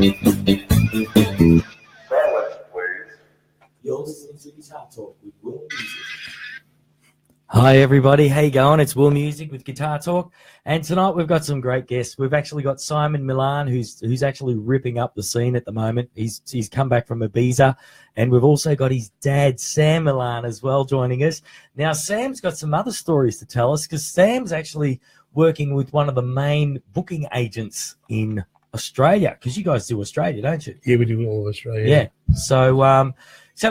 You're listening to Guitar Talk with Will Music. Hi everybody, how you going? It's Will Music with Guitar Talk, and tonight we've got some great guests. We've actually got Simon Milan, who's actually ripping up the scene at the moment. He's come back from Ibiza, and we've also got his dad, Sam Milan, as well joining us. Now, Sam's got some other stories to tell us because Sam's actually working with one of the main booking agents in Australia, because you guys do Australia, don't you? Yeah, we do all of Australia. Yeah. So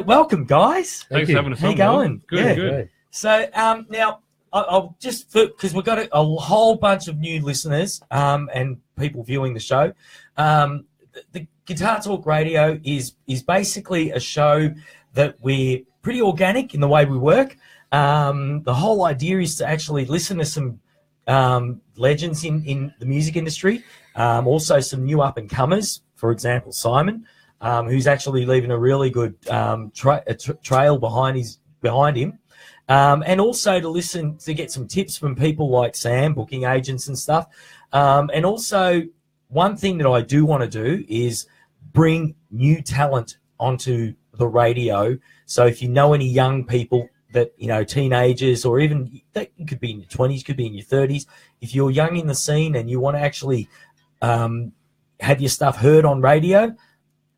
welcome, guys. Thanks for having us on. How you going? Good, good. Right. So now I'll just, because we've got a whole bunch of new listeners and people viewing the show. The Guitar Talk Radio is basically a show that we're pretty organic in the way we work. The whole idea is to actually listen to some legends in the music industry, also some new up-and-comers, for example, Simon, who's actually leaving a really good trail behind him. And also to get some tips from people like Sam, booking agents and stuff. And also, one thing that I do want to do is bring new talent onto the radio. So if you know any young people that, you know, teenagers, or even that could be in your 20s, could be in your 30s, if you're young in the scene and you want to actually have your stuff heard on radio,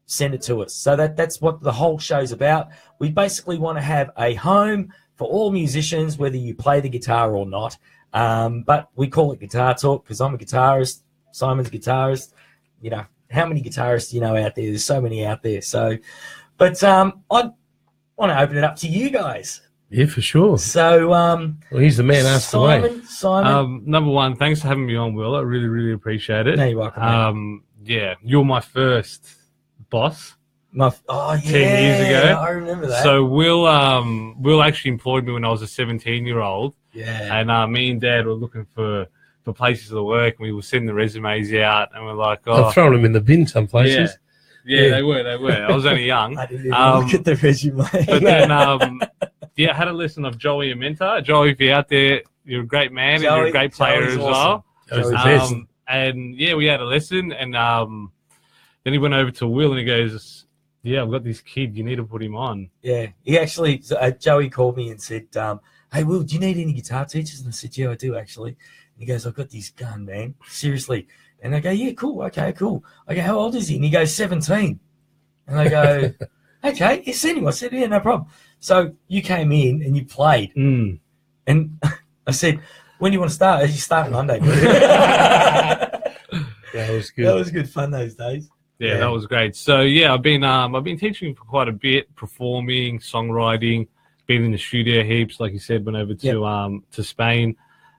send it to us. So that's what the whole show's about. We basically want to have a home for all musicians, whether you play the guitar or not. But we call it Guitar Talk because I'm a guitarist, Simon's a guitarist. You know, how many guitarists do you know out there? There's so many out there. So, but I want to open it up to you guys. Yeah, for sure. So, well, he's the man asked away. Simon. Number one, thanks for having me on, Will. I really, really appreciate it. No, you're welcome. Yeah, you're my first boss. 10 years ago. I remember that. So Will actually employed me when I was a 17-year-old. Yeah. And me and Dad were looking for places to work, and we were sending the resumes out, and we're like, I've thrown them in the bin some places. Yeah, they were. I was only young. I didn't even look at the resume. But then, I had a listen of Joey, a mentor. Joey, if you're out there, you're a great man, Joey, and you're a great player Joey's as awesome. well. And we had a lesson, and then he went over to Will, and he goes, "Yeah, I've got this kid. You need to put him on." Yeah, he actually, Joey called me and said, "Hey, Will, do you need any guitar teachers?" And I said, "Yeah, I do actually." And he goes, "I've got this gun, man. Seriously." And I go, "Yeah, cool. Okay, cool." I go, "How old is he?" And he goes, 17. And I go, "Okay, you send him." I said, "Yeah, no problem." So you came in and you played. Mm. And I said, "When do you want to start?" "You start Monday." That was good. That was good fun those days. Yeah, that was great. So I've been teaching for quite a bit, performing, songwriting, been in the studio heaps, like you said, went over to Spain.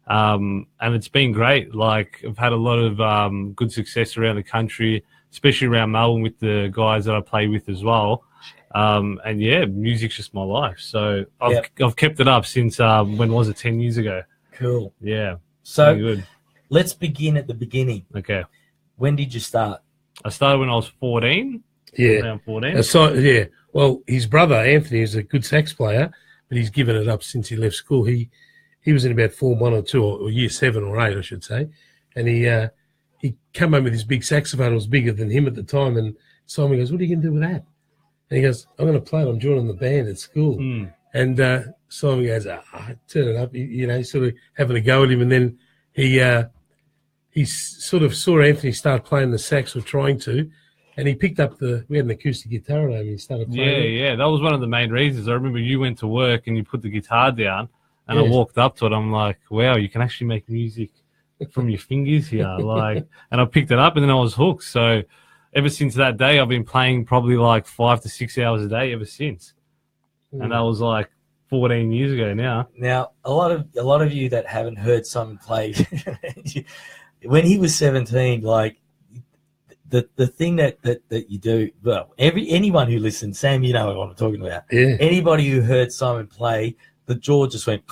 And it's been great. Like, I've had a lot of good success around the country, especially around Melbourne with the guys that I play with as well. And yeah, music's just my life. So I've kept it up since, when was it, 10 years ago? Cool. Yeah. So good. Let's begin at the beginning. Okay. When did you start? I started when I was 14. Yeah. Around 14. Yeah. Well, his brother, Anthony, is a good sax player, but he's given it up since he left school. He was in about Form 1 or 2, or Year 7 or 8, I should say. And he came home with his big saxophone. It was bigger than him at the time. And Simon goes, "What are you going to do with that?" And he goes, "I'm going to play it. I'm joining the band at school." Mm. And Simon goes, "Turn it up," sort of having a go at him. And then he sort of saw Anthony start playing the sax, or trying to, and he picked up we had an acoustic guitar at home, and he started playing. Yeah. That was one of the main reasons. I remember you went to work and you put the guitar down, and I walked up to it. I'm like, wow, you can actually make music from your fingers here. And I picked it up, and then I was hooked. So ever since that day, I've been playing probably like 5 to 6 hours a day ever since. Mm. And that was like 14 years ago now. Now, a lot of you that haven't heard Simon play, when he was 17, like the thing that you do, well, anyone who listens, Sam, you know what I'm talking about. Yeah. Anybody who heard Simon play, the jaw just went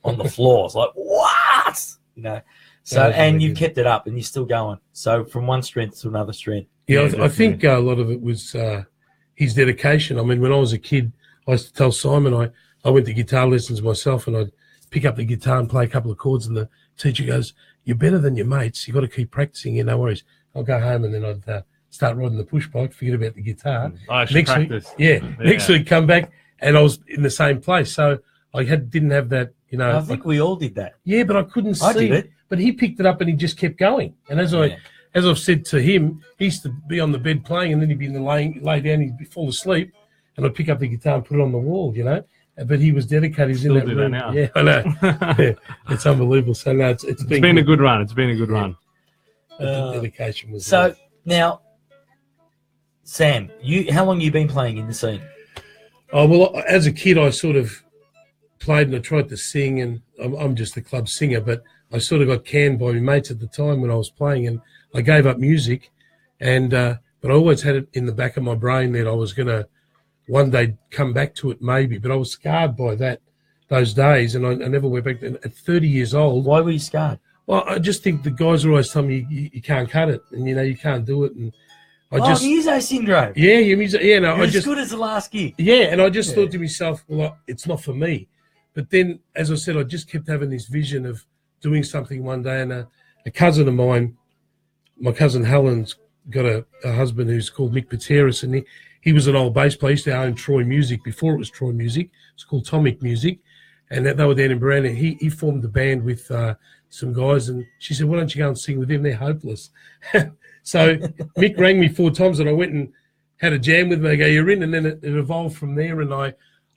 on the floor. It's like, what? So, and you kept it up, and you're still going. So from one strength to another strength. Yeah, I think a lot of it was his dedication. I mean, when I was a kid, I used to tell Simon I went to guitar lessons myself, and I'd pick up the guitar and play a couple of chords, and the teacher goes, "You're better than your mates. You've got to keep practicing. No worries." I'll go home, and then I'd start riding the push bike, forget about the guitar. I actually practice. Next week come back and I was in the same place. So I didn't have that, I think we all did that. Yeah, but I couldn't see. I did it. But he picked it up and he just kept going. And as I've said to him, he used to be on the bed playing and then he'd be lay down, he'd fall asleep, and I'd pick up the guitar and put it on the wall, But he was dedicated. He's in that room. Now. Yeah, I know. Yeah, it's unbelievable. So no, it's been a good run. It's been a good run. The dedication was so. Now, Sam, how long have you been playing in the scene? Oh well, as a kid, I sort of played and I tried to sing, and I'm just a club singer, but I sort of got canned by my mates at the time when I was playing, and I gave up music, and but I always had it in the back of my brain that I was going to one day come back to it maybe, but I was scarred by those days, and I never went back. And at 30 years old... Why were you scarred? Well, I just think the guys are always telling me you can't cut it, and, you can't do it, and Muso syndrome. Yeah, yeah, no, You're as good as the last gig. Yeah, and I just thought to myself, well, it's not for me. But then, as I said, I just kept having this vision of doing something one day, and a cousin of mine, my cousin Helen's got a husband who's called Mick Pateris, and he was an old bass player. He used to own Troy Music before it was Troy Music. It's called Tomic Music, and they were down in Brown, and he formed a band with some guys, and she said, why don't you go and sing with them? They're hopeless. So Mick rang me 4 times, and I went and had a jam with him. I go, you're in, and then it evolved from there, and I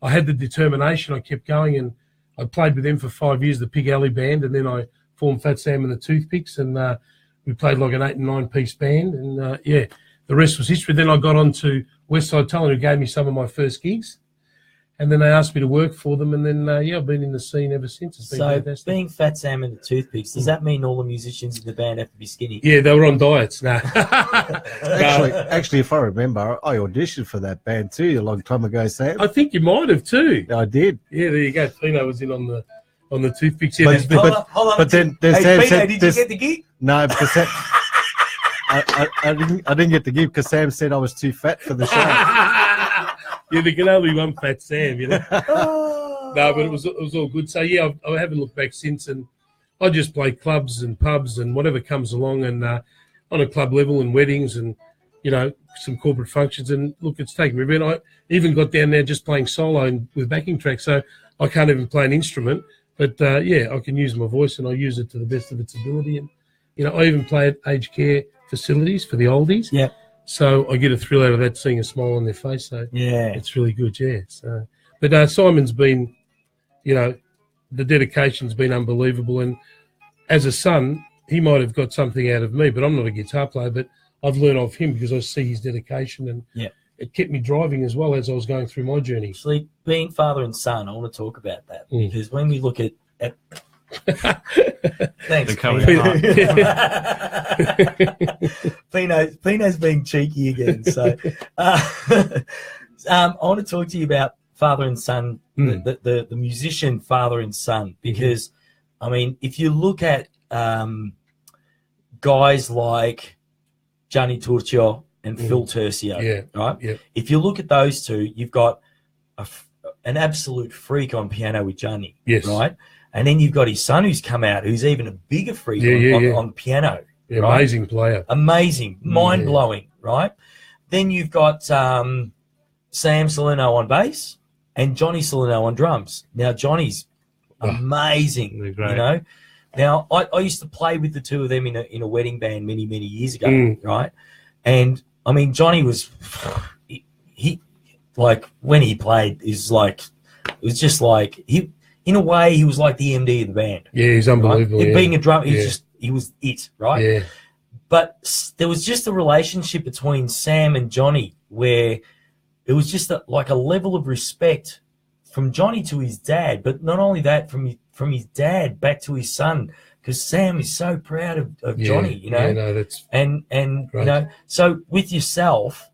had the determination. I kept going, and I played with them for 5 years, the Pig Alley Band, and then I formed Fat Sam and the Toothpicks, and we played like an 8 and 9 piece band, and the rest was history. Then I got on to West Side Talent, who gave me some of my first gigs, and then they asked me to work for them, and then I've been in the scene ever since. It's been fantastic. Being Fat Sam and the Toothpicks, does that mean all the musicians in the band have to be skinny? Yeah, they were on diets. No. Actually, if I remember, I auditioned for that band too a long time ago, Sam. I think you might have too. I did. Yeah, there you go. Pino was in on the Toothpicks. Yeah, Hold on. But then Sam said, did you get the gig? No, because I didn't get the gig because Sam said I was too fat for the show. Yeah, there can only be one Fat Sam, No, but it was all good. So yeah, I haven't looked back since, and I just play clubs and pubs and whatever comes along, and on a club level and weddings and some corporate functions. And look, it's taken me. I even got down there just playing solo and with backing tracks, so I can't even play an instrument. But I can use my voice, and I use it to the best of its ability. And I even play at aged care facilities for the oldies. Yeah. So I get a thrill out of that, seeing a smile on their face. So it's really good, yeah. So, but Simon's been, the dedication's been unbelievable. And as a son, he might have got something out of me, but I'm not a guitar player. But I've learned of him because I see his dedication, and it kept me driving as well as I was going through my journey. Actually, being father and son, I want to talk about that because when we look at thanks, Pino's being cheeky again. So, I want to talk to you about father and son, the musician father and son, because I mean, if you look at guys like Gianni Turcio and Phil Tercio, right? Yeah. If you look at those two, you've got an absolute freak on piano with Gianni, right? And then you've got his son who's come out, who's even a bigger freak on piano. Yeah, right? Amazing player. Amazing. Mind-blowing, right? Then you've got Sam Salerno on bass and Johnny Salerno on drums. Now, Johnny's amazing, Now, I used to play with the two of them in a wedding band many, many years ago, right? And, I mean, Johnny was he like, when he played, it was just like in a way, he was like the MD of the band. Yeah, he's unbelievable. Right? Being a drummer, he was it, right? Yeah. But there was just a relationship between Sam and Johnny where it was just like a level of respect from Johnny to his dad, but not only that, from his dad back to his son, because Sam is so proud of Johnny, Yeah, no, that's and great. So with yourself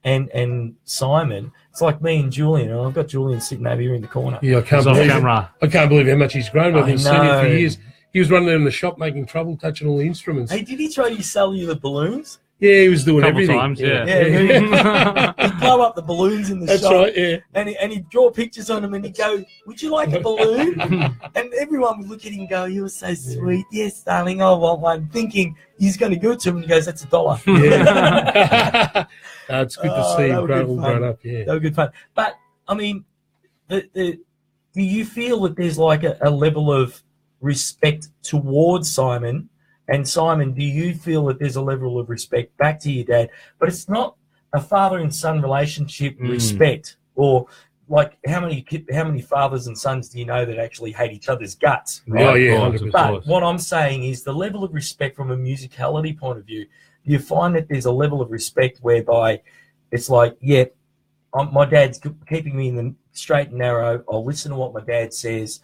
and Simon, it's like me and Julian, and I've got Julian sitting over here in the corner. Yeah, I can't believe how much he's grown. I've been seeing him for years. He was running around in the shop making trouble, touching all the instruments. Hey, did he try to sell you the balloons? Yeah, he was doing Couple everything. times, yeah. He'd blow up the balloons in the That's shop. right, yeah. And he'd draw pictures on them and he'd go, would you like a balloon? And everyone would look at him and go, you were so sweet. Yes, darling, I want one. Thinking he's going to give it to him. And he goes, that's $1. Yeah. It's good to see that him would be all fun. grown up, yeah. That was good fun. But, I mean, do you feel that there's like a level of respect towards Simon? And Simon, do you feel that there's a level of respect back to your dad? But it's not a father and son relationship respect, or like how many fathers and sons do you know that actually hate each other's guts? Right? Oh, yeah, Of 100%. But what I'm saying is the level of respect from a musicality point of view, you find that there's a level of respect whereby it's like, yeah, my dad's keeping me in the straight and narrow. I'll listen to what my dad says,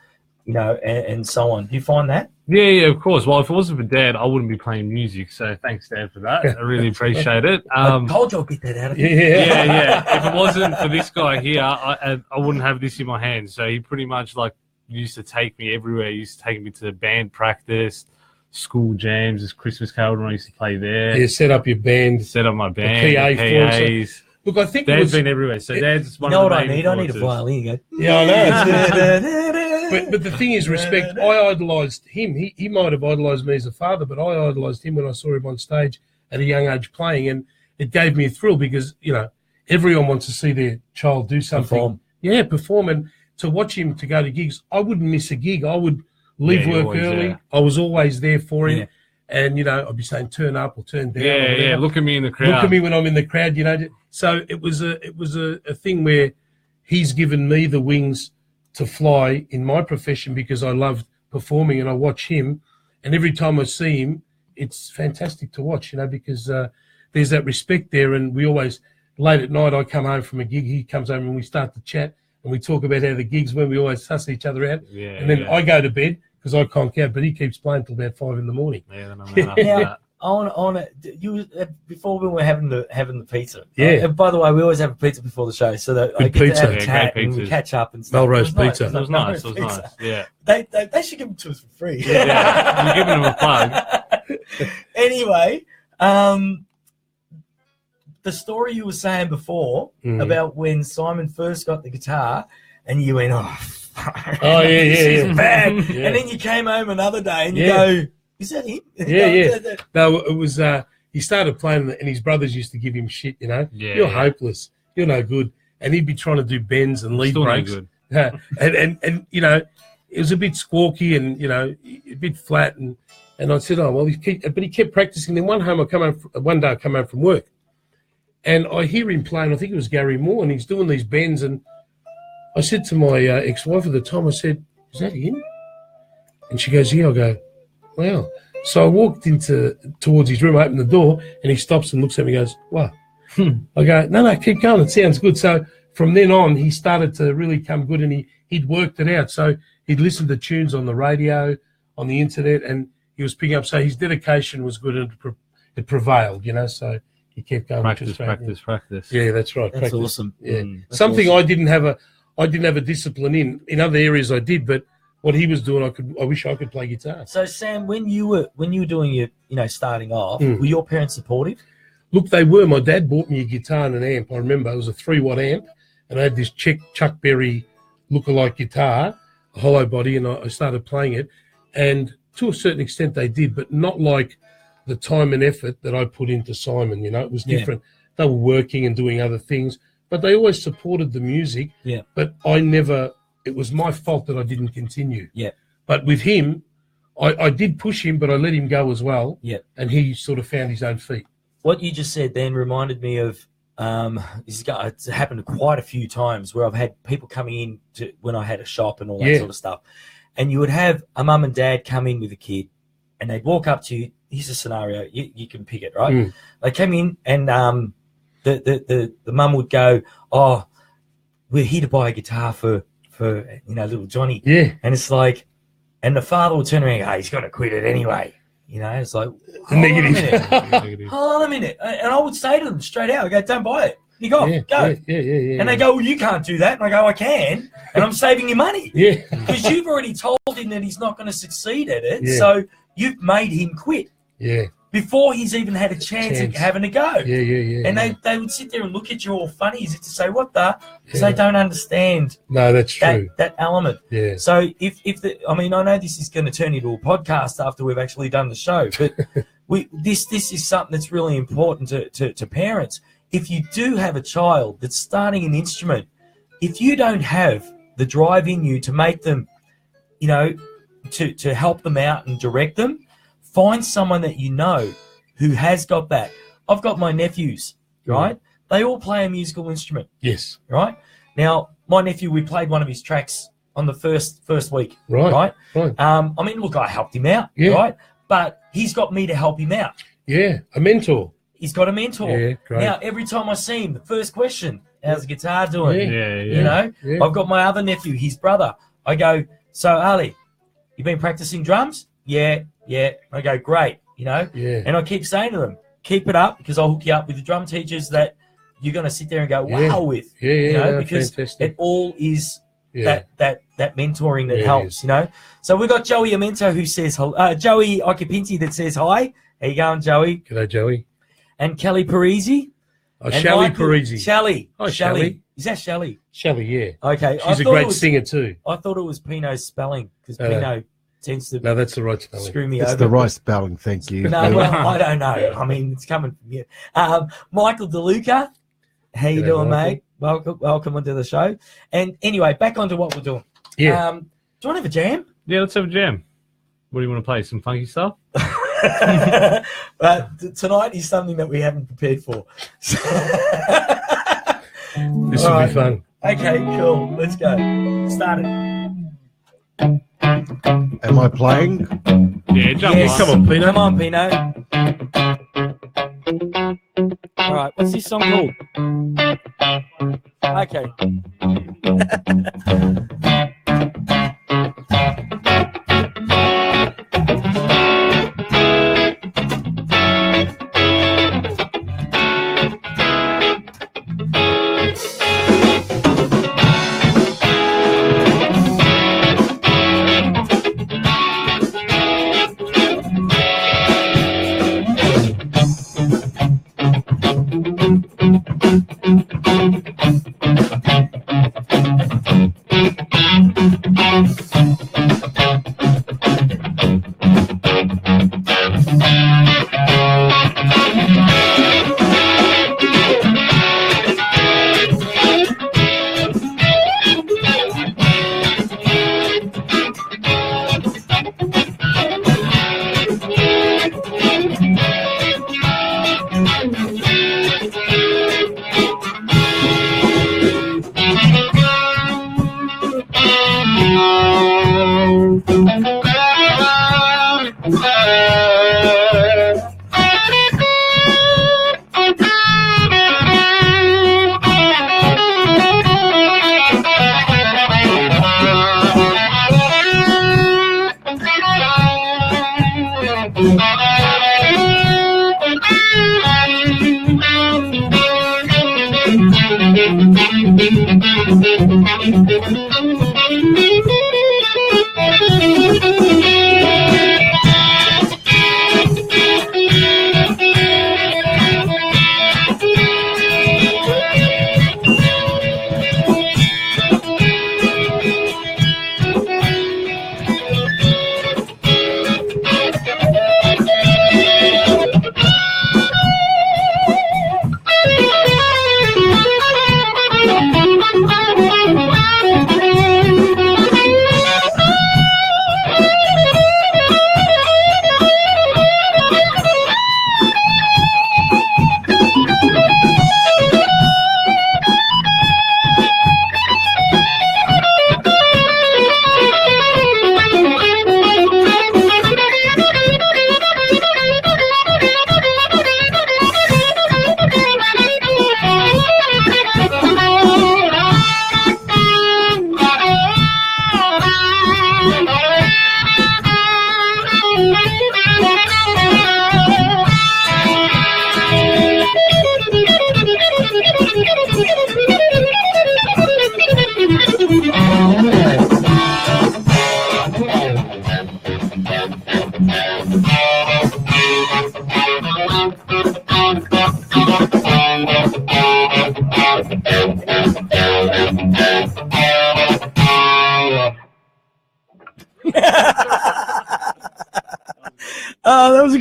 you know, and so on. Do you find that? Yeah, of course. Well, if it wasn't for Dad, I wouldn't be playing music. So thanks, Dad, for that. I really appreciate it. I told you I'll get that out of you. Yeah. If it wasn't for this guy here, I wouldn't have this in my hands. So he pretty much like used to take me everywhere. He used to take me to band practice, school jams, this Christmas carol I used to play there. Yeah, set up your band. Set up my band, PA the PAs. Look, I think Dad's been everywhere. So Dad's one You know of what the I main need? I need a influences. violin. You go, Yeah, I know. But the thing is, respect. I idolised him. He might have idolised me as a father, but I idolised him when I saw him on stage at a young age playing, and it gave me a thrill because, you know, everyone wants to see their child do something. Perform. Yeah, perform. And to watch him to go to gigs, I wouldn't miss a gig. I would leave Yeah, you're work always early. there. I was always there for him. Yeah. And, you know, I'd be saying turn up or turn down. or Yeah. whatever. Look at me in the crowd. Look at me when I'm in the crowd, you know. So it was a thing where he's given me the wings to fly in my profession because I love performing and I watch him. And every time I see him, it's fantastic to watch, you know, because there's that respect there. And we always, late at night, I come home from a gig, he comes home and we start to chat and we talk about how the gigs went. We always suss each other out. Yeah, and then I go to bed because I can't count, but he keeps playing till about 5 a.m. Yeah, no, Now, on it, you before we were having the pizza. Yeah. And by the way, we always have a pizza before the show, so that I Good get pizza. to have a Yeah, chat great and we pizzas. catch up and stuff. Melrose It was nice. pizza. It was nice. Melrose It was nice. pizza. Yeah. They should give them to us for free. Yeah. You're giving them a plug. Anyway, the story you were saying before about when Simon first got the guitar and you went, oh, Oh, yeah, this is yeah. bad. Yeah. And then you came home another day and you Yeah. go, is that him? Yeah. No, it was, he started playing and his brothers used to give him shit, you know. Yeah. You're hopeless. You're no good. And he'd be trying to do bends and lead Still no breaks. good. and you know, it was a bit squawky and, you know, a bit flat. And I said, oh, well, but he kept practicing. Then one day I come home from work and I hear him playing, I think it was Gary Moore, and he's doing these bends. And I said to my ex-wife at the time, I said, is that him? And she goes, yeah. I go, wow. So I walked towards his room, opened the door, and he stops and looks at me and goes, what? I go, no, keep going. It sounds good. So from then on, he started to really come good, and he'd worked it out. So he'd listened to tunes on the radio, on the internet, and he was picking up. So his dedication was good, and it prevailed, you know. So he kept going. Practice. Yeah, that's right. That's practice. awesome. Yeah, That's something awesome. I didn't have a discipline in. In other areas, I did, but what he was doing, I wish I could play guitar. So Sam, when you were doing your, you know, starting off, Mm. were your parents supportive? Look, they were. My dad bought me a guitar and an amp. I remember it was a 3-watt amp, and I had this Chuck Berry lookalike guitar, a hollow body, and I started playing it. And to a certain extent, they did, but not like the time and effort that I put into Simon. You know, it was different. They were working and doing other things, but they always supported the music. Yeah. But I never. It was my fault that I didn't continue. Yeah. But with him, I did push him, but I let him go as well. Yeah. And he sort of found his own feet. What you just said then reminded me of it's happened quite a few times where I've had people coming in to when I had a shop and all that sort of stuff, and you would have a mum and dad come in with a kid, and they'd walk up to you. Here's a scenario, you can pick it, right? Mm. They came in and the mum would go, oh, we're here to buy a guitar for you know, little Johnny. Yeah. And it's like, and the father would turn around and go, he's going to quit it anyway. You know, it's like, Negative. hold on a minute. And I would say to them straight out, I go, don't buy it. You go, go. Yeah. And they go, well, you can't do that. And I go, I can. And I'm saving you money. Yeah. Because you've already told him that he's not going to succeed at it. Yeah. So you've made him quit. Yeah. before he's even had a chance of having a go. Yeah. And they would sit there and look at you all funny as if to say, what the? Because they don't understand No, that's true. that element. Yeah. So I know this is going to turn into a podcast after we've actually done the show, but this is something that's really important to parents. If you do have a child that's starting an instrument, if you don't have the drive in you to make them, to help them out and direct them, find someone that you know who has got that. I've got my nephews, right? They all play a musical instrument. Yes. Right? Now, my nephew, we played one of his tracks on the first week. Right. Look, I helped him out, right? But he's got me to help him out. Yeah, a mentor. He's got a mentor. Yeah, great. Now, every time I see him, the first question, how's the guitar doing? Yeah. I've got my other nephew, his brother. I go, so, Ali, you been practicing drums? Yeah. I go, great, Yeah. And I keep saying to them, keep it up, because I'll hook you up with the drum teachers that you're going to sit there and go, wow, with. Because fantastic. it all is Yeah. that mentoring that Yeah, it helps, is. So we've got Joey Amento who says, Joey Occhipinti that says hi. How you going, Joey? G'day, Joey. And Kelly Parisi. Oh, Shelley Parisi. Shelley. Oh, Shelley. Is that Shelley? Shelley, yeah. Okay. She's a great singer too. I thought it was Pino's spelling, because Pino tends to No, that's the right spelling. screw me It's over. the right spelling, thank you. No, well, I don't know. I mean, it's coming from you. Michael DeLuca, how you G'day, doing, Michael. mate? Welcome onto the show. And anyway, back onto what we're doing. Yeah. Do you want to have a jam? Yeah, let's have a jam. What do you want to play? Some funky stuff? Tonight is something that we haven't prepared for. This will be fun. Okay, cool. Let's go. Start it. Am I playing? Yeah, jump Yes. on. Come on, Pino. Come on, Pino. All right, what's this song called? Okay.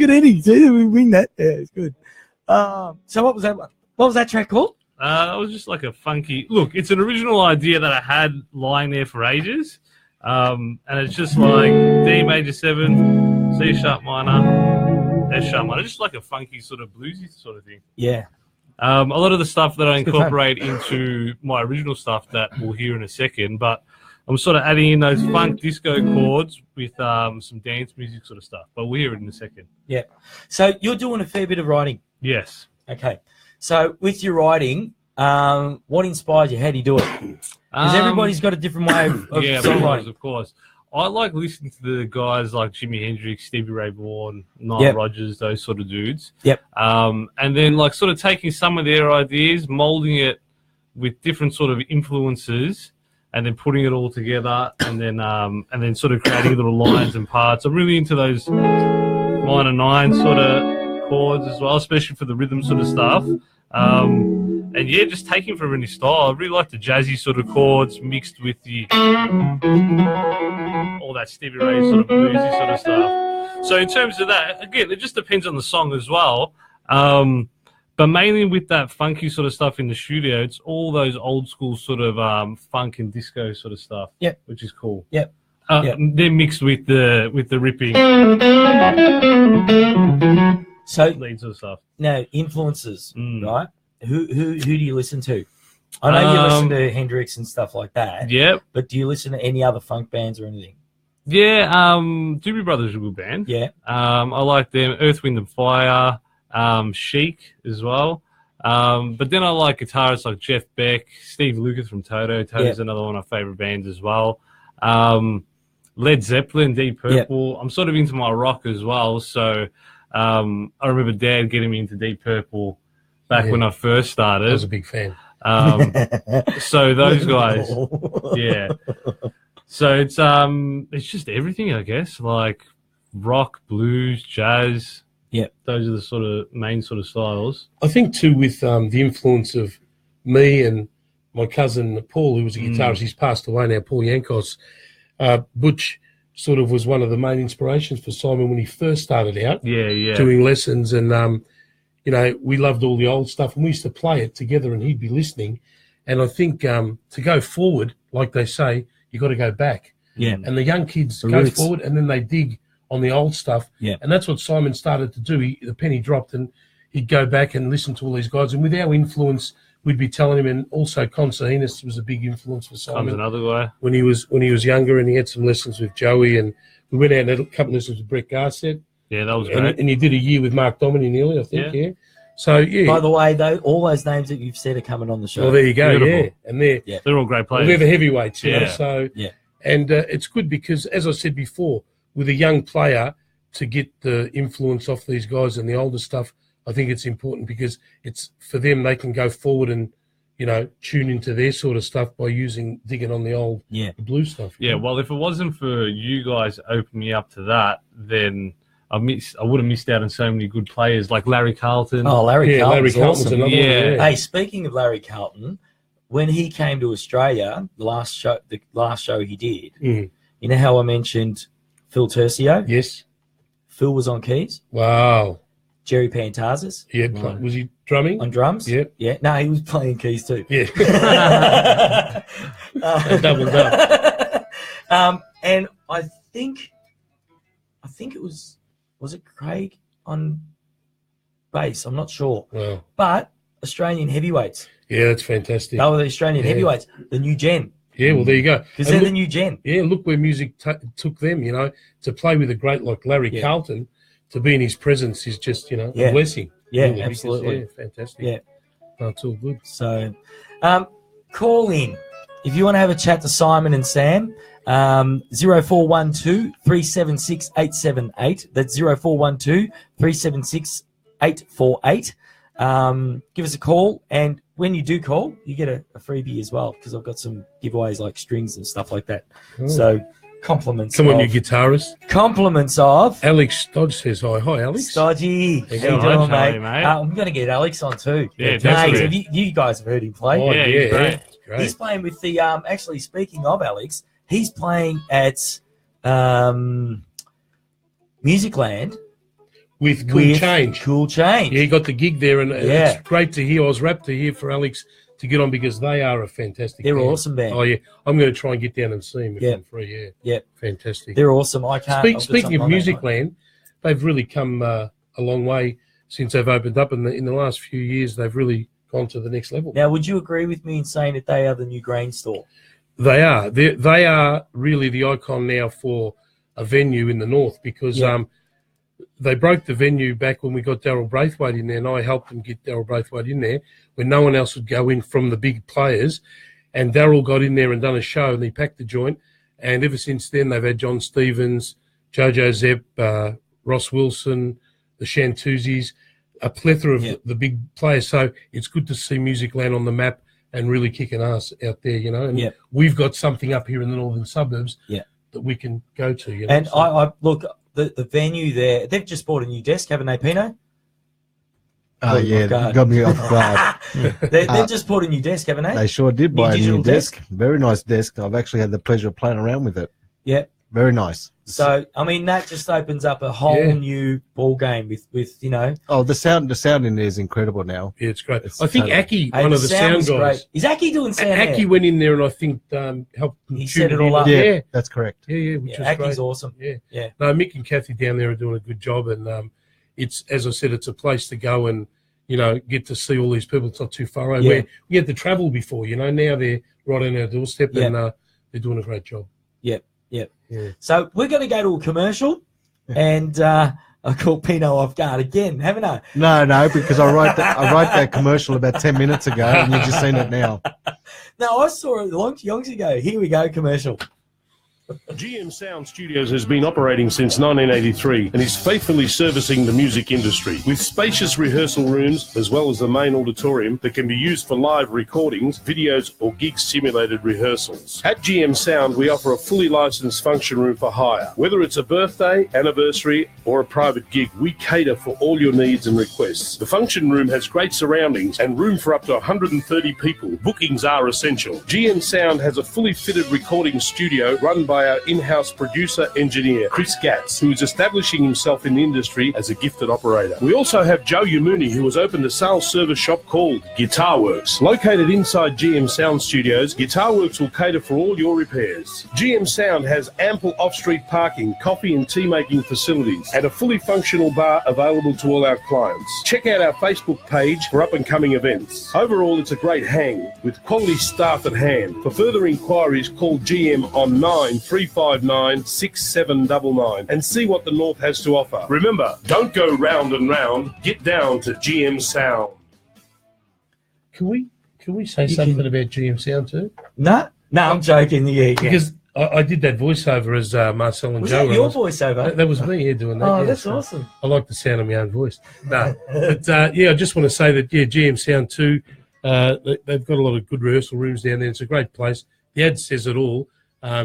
at Eddie. See, we win that. Yeah, it's good. So what was that? What was that track called? It was just like a funky look. It's an original idea that I had lying there for ages, and it's just like D major 7, C sharp minor, S sharp minor, just like a funky sort of bluesy sort of thing. Yeah. A lot of the stuff that I incorporate into my original stuff that we'll hear in a second, but I'm sort of adding in those funk disco chords with some dance music sort of stuff. But we'll hear it in a second. Yeah. So you're doing a fair bit of writing. Yes. Okay. So with your writing, what inspired you? How do you do it? Because everybody's got a different way of songwriting. Of course. I like listening to the guys like Jimi Hendrix, Stevie Ray Vaughan, Nile Rodgers, those sort of dudes. Yep. And then like sort of taking some of their ideas, molding it with different sort of influences, and then putting it all together, and then sort of creating little lines and parts. I'm really into those minor 9 sort of chords as well, especially for the rhythm sort of stuff. And yeah, just taking from any style. I really like the jazzy sort of chords mixed with the all that Stevie Ray sort of bluesy sort of stuff. So in terms of that, again, it just depends on the song as well. But mainly with that funky sort of stuff in the studio, it's all those old school sort of funk and disco sort of stuff. Yep. Which is cool. Yep. They're mixed with the ripping. So lead sort of stuff. Now influences, right? Who do you listen to? I know you listen to Hendrix and stuff like that. Yep. But do you listen to any other funk bands or anything? Yeah, Doobie Brothers are a good band. Yeah. I like them. Earth, Wind and Fire, Chic as well. But then I like guitarists like Jeff Beck, Steve Lukather from Toto. Toto's another one of my favorite bands as well. Led Zeppelin, Deep Purple. I'm sort of into my rock as well. So I remember Dad getting me into Deep Purple back when I first started. I was a big fan. So those guys, yeah. So it's just everything, I guess, like rock, blues, jazz. Yeah, those are the sort of main sort of styles. I think too, with the influence of me and my cousin Paul, who was a guitarist, he's passed away now, Paul Yankos. Butch sort of was one of the main inspirations for Simon when he first started out. Doing lessons, and you know, we loved all the old stuff, and we used to play it together, and he'd be listening. And I think to go forward, like they say, you got to go back. Yeah. And the young kids go forward, and then they dig on the old stuff. Yeah. And that's what Simon started to do. The penny dropped, and he'd go back and listen to all these guys. And with our influence, we'd be telling him. And also, Consahinas was a big influence for Simon. Another guy when he was younger, and he had some lessons with Joey, and we went out and had a couple of lessons with Brett Garcett. Yeah, that was great. And he did a year with Mark Dominy nearly, I think. Yeah. So yeah. By the way, though, all those names that you've said are coming on the show. Well, there you go. Beautiful. Yeah, and they're all great players. They're the heavyweights, you know. Yeah. So and it's good because, as I said before, with a young player to get the influence off these guys and the older stuff, I think it's important because it's for them. They can go forward and, you know, tune into their sort of stuff by digging on the old the blue stuff. Yeah. know? Well, if it wasn't for you guys opening me up to that, then I would have missed out on so many good players like Larry Carlton. Oh, Larry Carlton's Carlton's awesome. another one. Yeah. Hey, speaking of Larry Carlton, when he came to Australia, the last show he did, you know how I mentioned Phil Tercio? Yes. Phil was on keys. Wow. Jerry Pantazis. Yeah. Was he drumming? On drums? Yeah. Yeah. No, he was playing keys too. Yeah. Doubled up. And I think it was it Craig on bass? I'm not sure. Wow. But Australian heavyweights. Yeah, that's fantastic. They were the Australian heavyweights, the new gen. Yeah, well, there you go. Because they're the new gen. Yeah, look where music took them, you know, to play with a great like Larry Carlton, to be in his presence is just, you know, a blessing. Yeah, really, absolutely. Because, fantastic. Yeah. No, it's all good. So call in. If you want to have a chat to Simon and Sam, 0412 376 878. That's 0412 376 848. Give us a call, and when you do call, you get a freebie as well, because I've got some giveaways like strings and stuff like that. So compliments. Come on, you guitarist. Compliments of Alex Dodge says hi. Hi, Alex. Stodgy. How you doing, mate? I'm going to get Alex on too. Yeah, mate, definitely. you guys have heard him play. Oh, yeah, great. Great. He's playing with the actually, speaking of Alex, he's playing at Musicland. with Cool Change. Cool Change. Yeah, he got the gig there, and it's great to hear. I was rapt to hear for Alex to get on because they are a fantastic They're band. awesome band. Oh, yeah. I'm going to try and get down and see them if I'm free, Yeah. Fantastic. They're awesome. I can't. Speaking of Musicland, they've really come a long way since they've opened up. In the last few years, they've really gone to the next level. Now, would you agree with me in saying that they are the new grain store? They are. They are really the icon now for a venue in the north because they broke the venue back when we got Daryl Braithwaite in there, and I helped them get Daryl Braithwaite in there when no one else would go in from the big players. And Daryl got in there and done a show, and he packed the joint. And ever since then, they've had John Stevens, Jojo Zepp, Ross Wilson, the Shantuzis, a plethora of the big players. So it's good to see Musicland on the map and really kicking ass out there, you know. And we've got something up here in the northern suburbs that we can go to, you know. And I look, the venue there, they've just bought a new desk, haven't they, Pino? Oh, yeah, got me off guard. They've just bought a new desk, haven't they? They sure did buy a new desk. Very nice desk. I've actually had the pleasure of playing around with it. Yeah. Very nice. So, I mean, that just opens up a whole new ball game with, you know. Oh, the sound in there is incredible now. Yeah, it's great. I think Aki, one of the sound guys. Great. Is Aki doing sound Aki went in there and I think helped. He set it all up. Yeah, that's correct. Yeah, which is Aki's great. awesome. Yeah. No, Mick and Kathy down there are doing a good job, and it's, as I said, it's a place to go and, you know, get to see all these people. It's not too far away. Where we had to travel before, you know. Now they're right on our doorstep, and they're doing a great job. Yeah. So we're going to go to a commercial, and I caught Pino off guard again, haven't I? No, because I wrote that commercial about 10 minutes ago, and you've just seen it now. No, I saw it long ago. Here we go, commercial. GM Sound Studios has been operating since 1983 and is faithfully servicing the music industry. With spacious rehearsal rooms as well as the main auditorium that can be used for live recordings, videos or gig simulated rehearsals. At GM Sound we offer a fully licensed function room for hire. Whether it's a birthday, anniversary or a private gig, we cater for all your needs and requests. The function room has great surroundings and room for up to 130 people. Bookings are essential. GM Sound has a fully fitted recording studio run by our in-house producer engineer Chris Gatz, who is establishing himself in the industry as a gifted operator. We also have Joe Yamuni, who has opened a sales service shop called Guitar Works. Located inside GM Sound Studios, Guitar Works will cater for all your repairs. GM Sound has ample off-street parking, coffee and tea making facilities, and a fully functional bar available to all our clients. Check out our Facebook page for up-and-coming events. Overall, it's a great hang with quality staff at hand. For further inquiries, call GM on 9359-6799 and see what the North has to offer. Remember, don't go round and round. Get down to GM Sound. Can we say something about GM Sound too? No, I'm joking. Yeah. Because I did that voiceover as Marcel and was Joe. Was that your voiceover? That was me doing that. Oh, that's awesome. I like the sound of my own voice. No, but I just want to say that GM Sound too. They've got a lot of good rehearsal rooms down there. It's a great place. The ad says it all.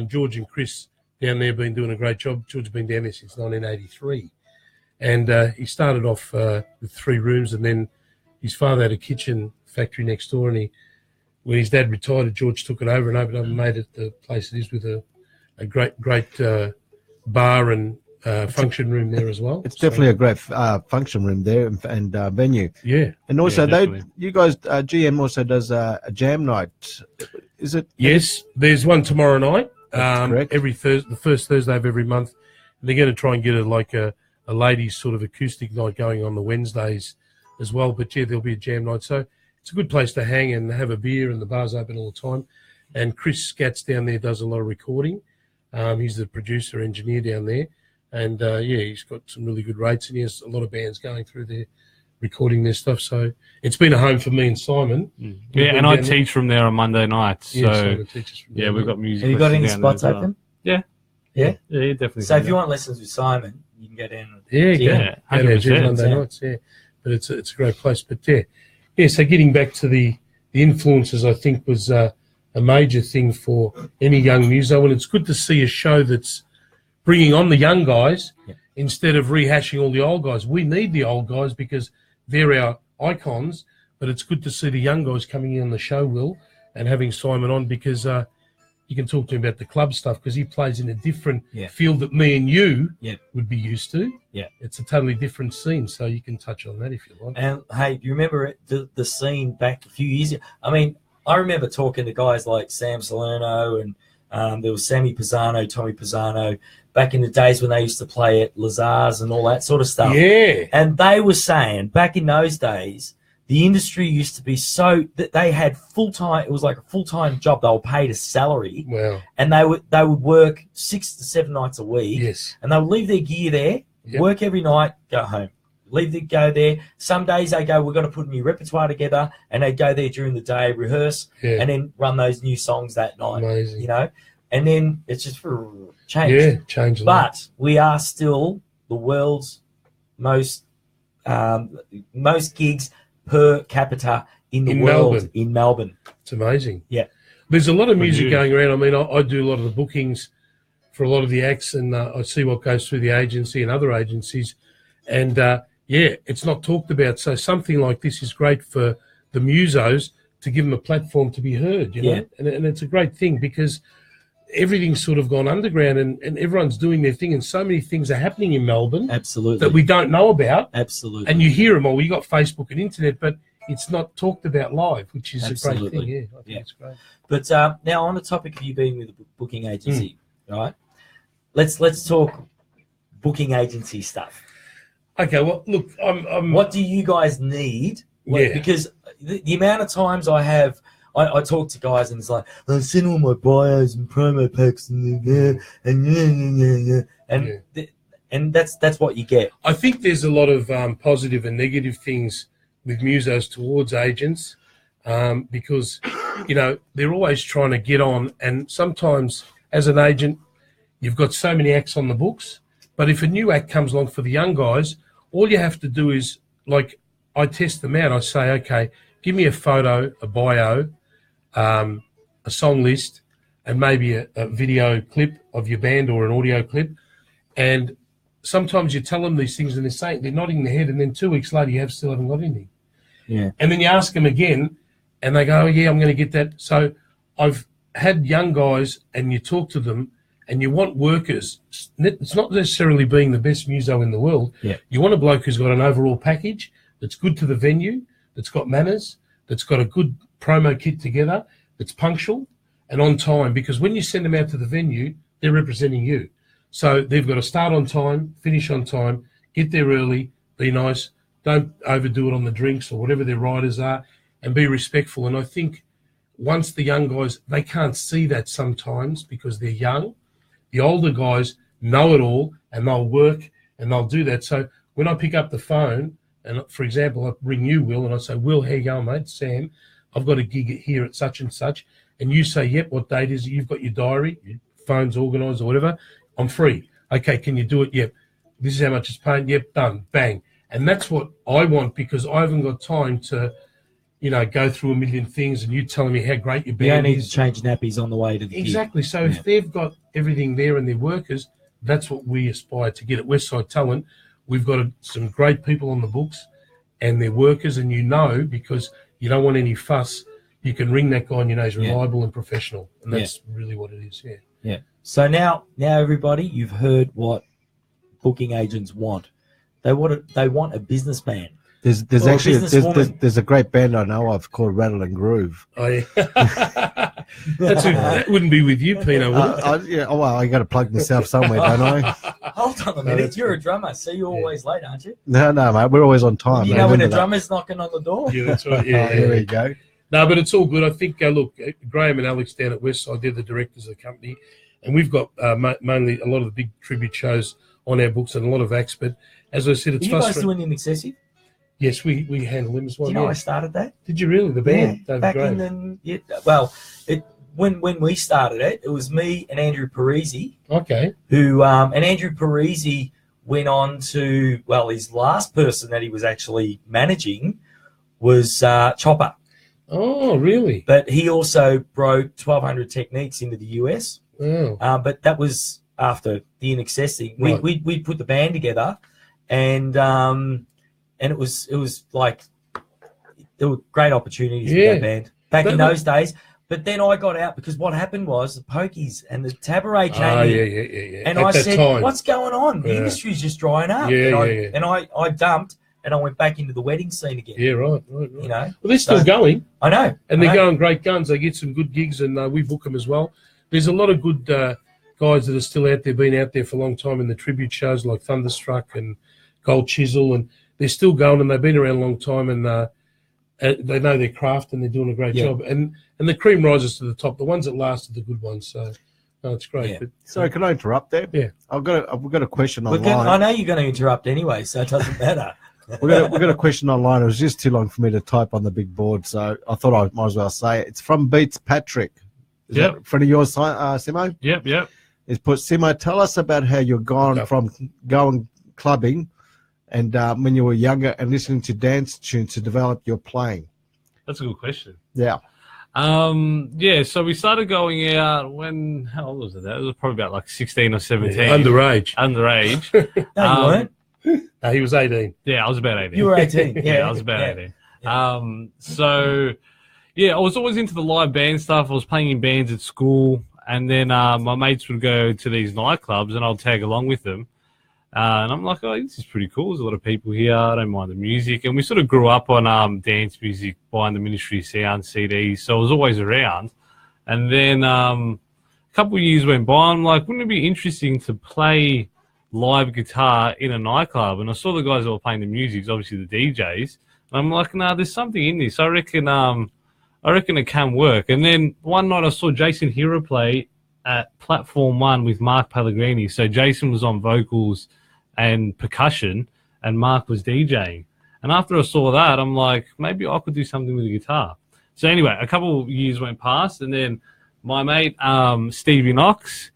George and Chris down there have been doing a great job. George's been down there since 1983. And he started off with 3 rooms, and then his father had a kitchen factory next door, and when his dad retired, George took it over and opened up and made it the place it is with a great bar and function room there as well. It's definitely a great function room there and venue. Yeah. And also, you guys, GM also does a jam night. Is it? Yes, there's one tomorrow night. Correct. The first Thursday of every month. And they're going to try and get a ladies sort of acoustic night going on the Wednesdays as well. But yeah, there'll be a jam night. So it's a good place to hang and have a beer, and the bar's open all the time. And Chris Scatz down there does a lot of recording. He's the producer engineer down there. And he's got some really good rates, and he has a lot of bands going through there recording their stuff. So it's been a home for me and Simon. Yeah, and I teach from there on Monday nights. So we've got music. Have you got any spots open? Yeah, definitely. So if you want lessons with Simon, you can get in. Yeah, 100%. Monday nights. Yeah, but it's a great place. But yeah. So getting back to the influences, I think was a major thing for any young muso, and it's good to see a show that's bringing on the young guys instead of rehashing all the old guys. We need the old guys because they're our icons, but it's good to see the young guys coming in on the show, Will, and having Simon on because you can talk to him about the club stuff because he plays in a different Yeah. field that me and you Yeah. would be used to. Yeah. It's a totally different scene, so you can touch on that if you like. And hey, you remember the scene back a few years ago? I mean, I remember talking to guys like Sam Salerno and there was Sammy Pisano, Tommy Pisano, back in the days when they used to play at Lazar's and all that sort of stuff. Yeah. And they were saying back in those days, the industry used to be so that they had full-time, it was like a full-time job. They were paid a salary Wow. and they would work 6 to 7 nights a week. Yes. And they would leave their gear there, Yep. work every night, go home. Go there. Some days they go, we've got to put a new repertoire together, and they go there during the day, rehearse, Yeah. and then run those new songs that night. Amazing. You know, and then it's just for change. Yeah, change a lot. But we are still the world's most gigs per capita in the In world Melbourne. in Melbourne. It's amazing. Yeah. There's a lot of For music you. going around. I mean, I do a lot of the bookings for a lot of the acts, and I see what goes through the agency and other agencies. And, yeah, it's not talked about. So something like this is great for the musos to give them a platform to be heard, you know. Yeah. And it's a great thing because everything's sort of gone underground and everyone's doing their thing, and so many things are happening in Melbourne Absolutely. that we don't know about. Absolutely. And you hear them all. You got Facebook and internet, but it's not talked about live, which is a great Absolutely. thing. Yeah, I think Yeah. it's great. But now on the topic of you being with a booking agency, Hmm. right? Let's talk booking agency stuff. Okay, well, look, I'm What do you guys need? Yeah. Because the amount of times I talk to guys and it's like, I send all my bios and promo packs and and that's what you get. I think there's a lot of positive and negative things with musos towards agents because, you know, they're always trying to get on. And sometimes as an agent, you've got so many acts on the books. But if a new act comes along for the young guys, all you have to do is, like, I test them out. I say, okay, give me a photo, a bio, a song list, and maybe a video clip of your band or an audio clip. And sometimes you tell them these things and they're nodding their head, and then 2 weeks later you still haven't got anything. Yeah. And then you ask them again and they go, oh, yeah, I'm going to get that. So I've had young guys and you talk to them and you want workers. It's not necessarily being the best muso in the world. Yeah. You want a bloke who's got an overall package that's good to the venue, that's got manners, that's got a good promo kit together, that's punctual and on time. Because when you send them out to the venue, they're representing you. So they've got to start on time, finish on time, get there early, be nice, don't overdo it on the drinks or whatever their riders are, and be respectful. And I think once the young guys, they can't see that sometimes because they're young. The older guys know it all and they'll work and they'll do that. So when I pick up the phone and, for example, I ring you, Will, and I say, Will, how you going, mate? Sam, I've got a gig here at such and such. And you say, yep, what date is it? You've got your diary, your phone's organised or whatever. I'm free. Okay, can you do it? Yep. This is how much it's paying. Yep, done. Bang. And that's what I want because I haven't got time to, you know, go through a million things and you telling me how great your You don't band need is. to change nappies on the way to the gig. Exactly. So if they've got everything there and they're workers, that's what we aspire to get at Westside Talent. We've got some great people on the books and they're workers, and you know, because you don't want any fuss, you can ring that guy and you know he's reliable and professional. And that's really what it is, yeah. Yeah. So now everybody, you've heard what booking agents want. They want a businessman. There's Or a actually businesswoman. there's a great band I know of called Rattle and Groove. Oh, yeah. That wouldn't be with you, Pino, would it? Yeah, oh, well, I got to plug myself somewhere, don't I? Hold on a minute. You're a drummer, so you're always late, aren't you? No, mate, we're always on time. You I know when the remember that. drummer's knocking on the door? Yeah, that's right. Oh, Yeah, here we go. No, but it's all good. I think, look, Graham and Alex down at Westside, they're the directors of the company, and we've got mainly a lot of the big tribute shows on our books and a lot of acts. But as I said, Are it's you guys frustrating. doing an excessive? Yes, we handle them as well. Do you know yeah. I started that? Did you really? The band? Yeah, David back Graham. in the when we started it was me and Andrew Parisi, Okay. who and Andrew Parisi went on to, well, his last person that he was actually managing was Chopper, Oh, really? but he also broke 1200 Techniques into the US. Oh. But that was after the In Excess thing. Right. We put the band together, and it was like there were great opportunities with Yeah. that band back in That- those days. But then I got out because what happened was the pokies and the tabaret came Oh, in. yeah. And At I that said, time. what's going on? The Yeah. industry's just drying up. Yeah, And I dumped and I went back into the wedding scene again. Yeah, right. You know? Well, they're still So- going. I know. And they're going great guns. They get some good gigs, and we book them as well. There's a lot of good guys that are still out there, been out there for a long time in the tribute shows like Thunderstruck and Gold Chisel, and they're still going, and they've been around a long time, and they know their craft, and they're doing a great job. And the cream rises to the top. The ones that last are the good ones. So, no, it's great. Yeah. But, So can I interrupt there? Yeah. I've got a question I online. know you're going to interrupt anyway, so it doesn't matter. We've got a question online. It was just too long for me to type on the big board, so I thought I might as well say it. It's from Beats Patrick. Is that a friend of yours, Simo? Yep. It's put, Simo, tell us about how you're gone from going clubbing and when you were younger and listening to dance tunes to develop your playing. That's a good question. Yeah. So we started going out when, how old was it? It was probably about like 16 or 17. underage. No, you weren't. No, he was 18. Yeah, I was about 18. You were 18. Yeah, I was about 18. I was always into the live band stuff. I was playing in bands at school, and then my mates would go to these nightclubs, and I'll tag along with them. And I'm like, oh, this is pretty cool. There's a lot of people here. I don't mind the music. And we sort of grew up on dance music, buying the Ministry Sound CDs, so I was always around. And then a couple of years went by, I'm like, wouldn't it be interesting to play live guitar in a nightclub? And I saw the guys that were playing the music, obviously the DJs. And I'm like, nah, there's something in this. I reckon it can work. And then one night I saw Jason Hero play at Platform 1 with Mark Pellegrini. So Jason was on vocals and percussion, and Mark was DJing. And after I saw that, I'm like, maybe I could do something with the guitar. So anyway, a couple of years went past, and then my mate Stevie Knox,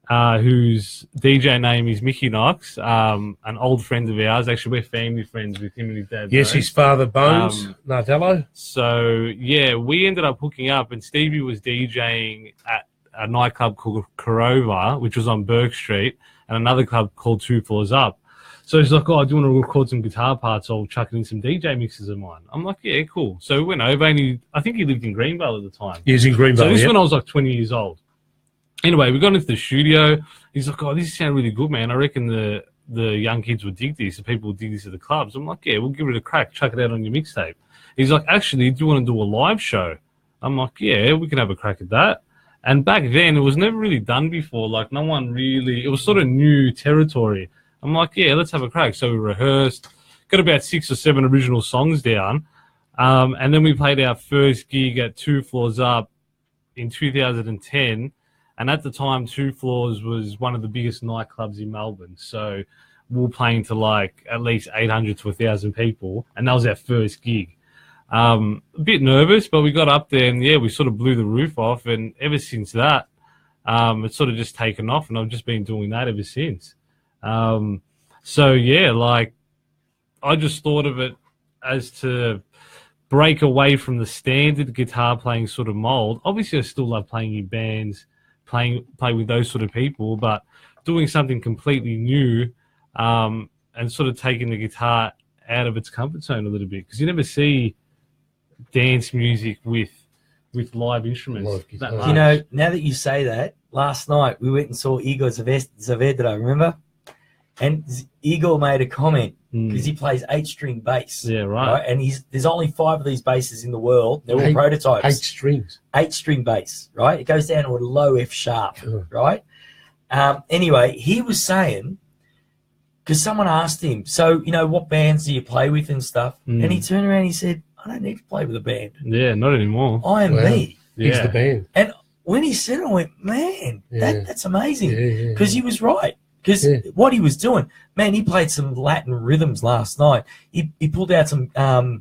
whose DJ name is Mickey Knox, an old friend of ours. Actually, we're family friends with him and his dad. Yes, his father, Bones Nardello. So, yeah, we ended up hooking up, and Stevie was DJing at a nightclub called Corova, which was on Burke Street, and another club called Two Floors Up. So he's like, oh, do you want to record some guitar parts? I'll chuck in some DJ mixes of mine. I'm like, yeah, cool. So we went over, and I think he lived in Greenville at the time. He was in Greenville, So this is when I was like 20 years old. Anyway, we got into the studio. He's like, oh, this sounds really good, man. I reckon the young kids would dig this. The people would dig this at the clubs. I'm like, yeah, we'll give it a crack. Chuck it out on your mixtape. He's like, actually, do you want to do a live show? I'm like, yeah, we can have a crack at that. And back then, it was never really done before. Like, no one really, it was sort of new territory. I'm like, yeah, let's have a crack. So we rehearsed, got about 6 or 7 original songs down. And then we played our first gig at Two Floors Up in 2010. And at the time, Two Floors was one of the biggest nightclubs in Melbourne. So we were playing to like at least 800 to 1,000 people. And that was our first gig. A bit nervous, but we got up there and, yeah, we sort of blew the roof off. And ever since that, it's sort of just taken off. And I've just been doing that ever since. So, yeah, like I just thought of it as to break away from the standard guitar playing sort of mold. Obviously, I still love playing in bands, play with those sort of people, but doing something completely new and sort of taking the guitar out of its comfort zone a little bit, because you never see dance music with live instruments. You know, now that you say that, last night we went and saw Igor Zavedra, remember? And Igor made a comment because he plays 8-string bass. Yeah, right. And there's only 5 of these basses in the world. They're all prototypes. 8 strings. 8-string bass, right? It goes down to a low F sharp, right? Anyway, he was saying, because someone asked him, so, you know, what bands do you play with and stuff? And he turned around and he said, I don't need to play with a band. Yeah, not anymore. I am me. He's the band. And when he said it, I went, man, that's amazing. Because he was right. Because what he was doing, man, he played some Latin rhythms last night. He pulled out some I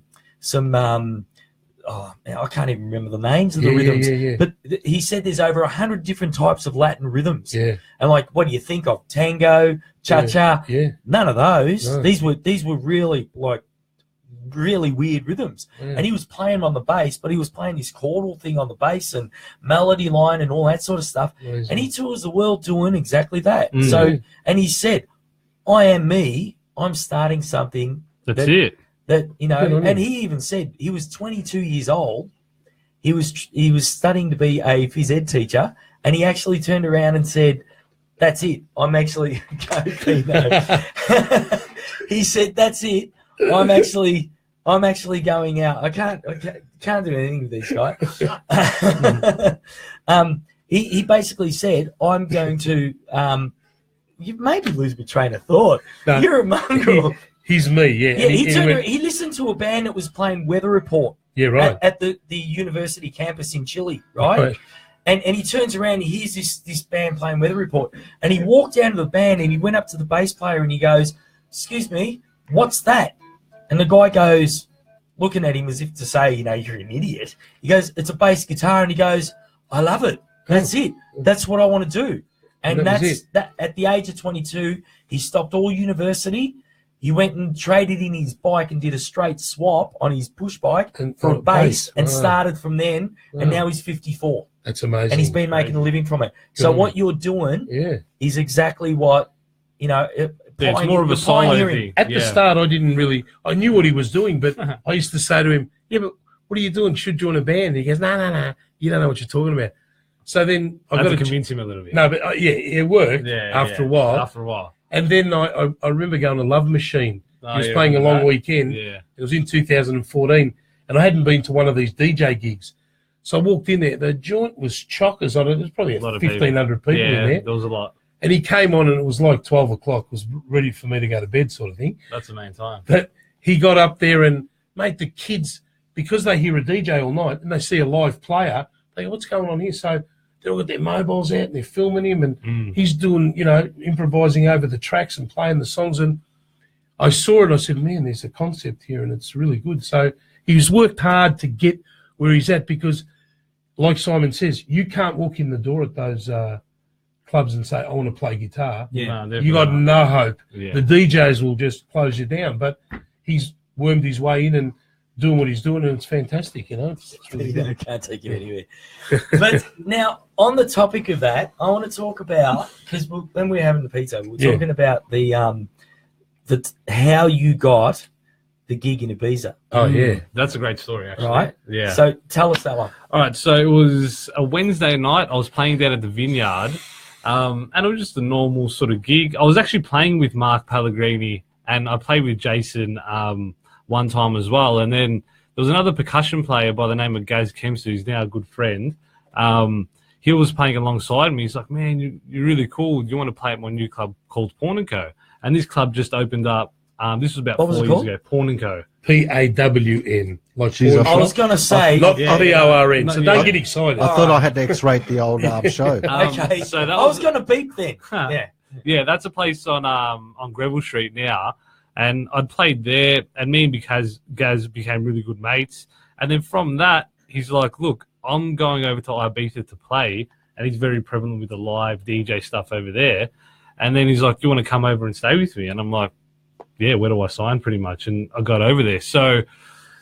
can't even remember the names of the rhythms. But he said there's over 100 different types of Latin rhythms. Yeah. And like, what do you think of? Tango, cha-cha? Yeah. None of those. No. These were really like really weird rhythms. And he was playing on the bass, but he was playing this chordal thing on the bass and melody line and all that sort of stuff. Amazing. And he tours the world doing exactly that. So, and he said, I am me. I'm starting something. That's it. That, you know, and he even said he was 22 years old. he was studying to be a phys ed teacher, and he actually turned around and said, "That's it. I'm actually He said, "That's it. I'm actually going out. I can't do anything with these guys." He basically said, "I'm going to." You made me lose my train of thought. No, You're a mongrel. He's me, yeah. Yeah, And he listened to a band that was playing Weather Report. Yeah, right. At the university campus in Chile, right? And he turns around, he hears this band playing Weather Report, and he walked down to the band and he went up to the bass player and he goes, "Excuse me, what's that?" And the guy goes, looking at him as if to say, "You're an idiot." He goes, "It's a bass guitar," and he goes, "I love it. That's it. That's what I want to do." And that's that. At the age of 22, he stopped all university. He went and traded in his bike and did a straight swap on his push bike for a bass and started from then. And now he's 54. That's amazing. And he's been making a living from it. So what you're doing is exactly what, it's more of a solo thing. At the start, I knew what he was doing, but I used to say to him, "Yeah, but what are you doing? You should join a band." And he goes, No, you don't know what you're talking about. So then I got to convince him a little bit. No, but it worked after a while. After a while. And then I remember going to Love Machine. He was playing a long weekend. Yeah. It was in 2014, and I hadn't been to one of these DJ gigs. So I walked in there. The joint was chockers. There was probably 1,500 people in there. There was a lot. And he came on, and it was like 12 o'clock. It was ready for me to go to bed sort of thing. That's the main time. But he got up there and, mate, the kids, because they hear a DJ all night and they see a live player, they go, "What's going on here?" So they've all got their mobiles out and they're filming him, and he's doing, improvising over the tracks and playing the songs. And I saw it. I said, "Man, there's a concept here, and it's really good." So he's worked hard to get where he's at because, like Simon says, you can't walk in the door at those clubs and say, "I want to play guitar." Yeah, you got no hope. Yeah. The DJs will just close you down. But he's wormed his way in and doing what he's doing, and it's fantastic, It's really good. I can't take it anywhere. But now, on the topic of that, I want to talk about, because when we were having the pizza, we were talking about the how you got the gig in Ibiza. Oh, yeah. That's a great story, actually. Right? Yeah. So tell us that one. All right. So it was a Wednesday night. I was playing down at the Vineyard, and it was just a normal sort of gig. I was actually playing with Mark Pellegrini, and I played with Jason one time as well. And then there was another percussion player by the name of Gaz Kempster, who's now a good friend. He was playing alongside me. He's like, "Man, you're really cool. Do you want to play at my new club called Pawn & Co?" And this club just opened up. This was about 4 years ago. Pawn & Co. PAWN. Like I was going to say. Not PORN, so don't get excited. I thought I had to X-rate the old show. Okay, so that I was going to beep then. Yeah, that's a place on Greville Street now. And I'd played there, and me and Gaz became really good mates. And then from that, he's like, "Look, I'm going over to Ibiza to play," and he's very prevalent with the live DJ stuff over there. And then he's like, "Do you want to come over and stay with me?" And I'm like, "Yeah, where do I sign?" pretty much. And I got over there. So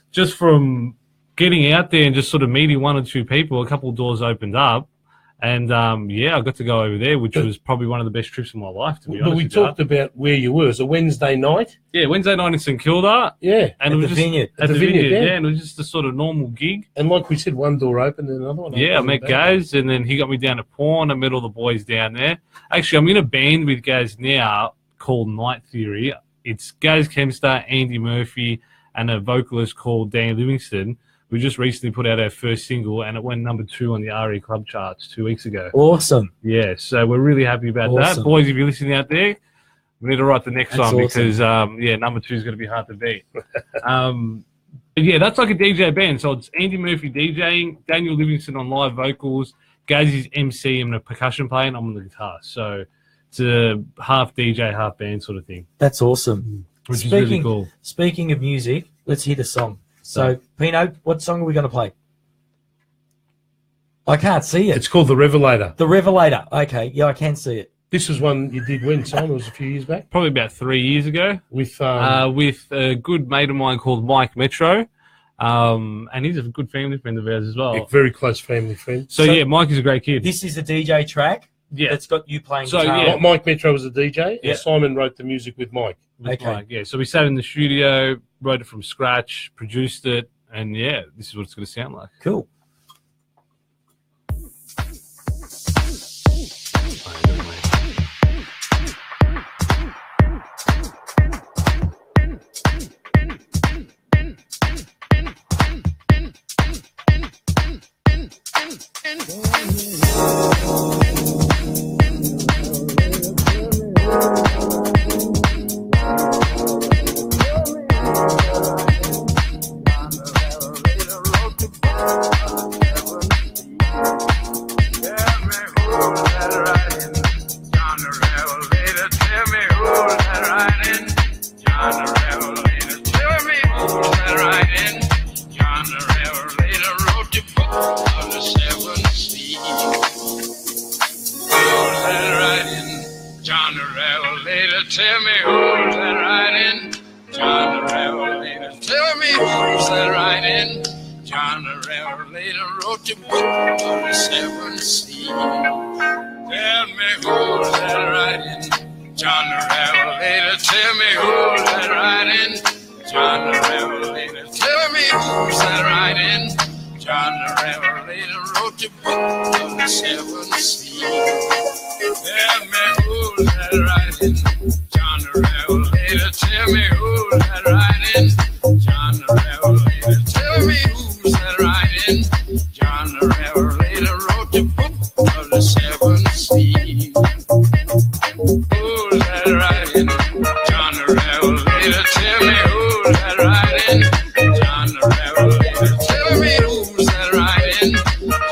just from getting out there and just sort of meeting one or two people, a couple of doors opened up. And, I got to go over there, which was probably one of the best trips of my life, to be honest. But we talked about where you were. It was a Wednesday night? Yeah, Wednesday night in St Kilda. Yeah. And at the Vineyard. At the Vineyard, yeah. And it was just a sort of normal gig. And like we said, one door opened and another one opened. Yeah, I met Gaz, and then he got me down to Pawn. I met all the boys down there. Actually, I'm in a band with Gaz now called Night Theory. It's Gaz Kempster, Andy Murphy, and a vocalist called Dan Livingston. We just recently put out our first single, and it went number 2 on the RE Club charts 2 weeks ago. Awesome. Yeah, so we're really happy about that. Boys, if you're listening out there, we need to write the next song because, number 2 is going to be hard to beat. But that's like a DJ band. So it's Andy Murphy DJing, Daniel Livingston on live vocals, Gaz is MC and a percussion player, and I'm on the guitar. So it's a half DJ, half band sort of thing. That's awesome. Which is really cool. Speaking of music, let's hit a song. So, Pino, what song are we going to play? I can't see it. It's called The Revelator. The Revelator. Okay, yeah, I can see it. This was one you did when, Simon? It was a few years back? Probably about 3 years ago. With a good mate of mine called Mike Metro. And he's a good family friend of ours as well. A very close family friend. So Mike is a great kid. This is a DJ track that's got you playing guitar. Yeah. Mike Metro was a DJ, and Simon wrote the music with Mike. Mike, so we sat in the studio, wrote it from scratch, produced it, and this is what it's going to sound like. Cool. Tell me who's that riding? John the Revelator. Tell me who's that riding? John the Revelator wrote the book of the seven seas. Tell me who's that riding? John the Revelator. Tell me who's that riding? John the Revelator. Tell me who's that riding? John the Revelator wrote the book of the seven seas. Tell me who's that riding? John the Revelator. Tell me who's that riding? John the Revelator. Tell me who's that riding? John the Revelator wrote the book of the seven seas. Who's that riding? John the Revelator. Tell me who's that riding? John the Revelator. Tell me who's that riding?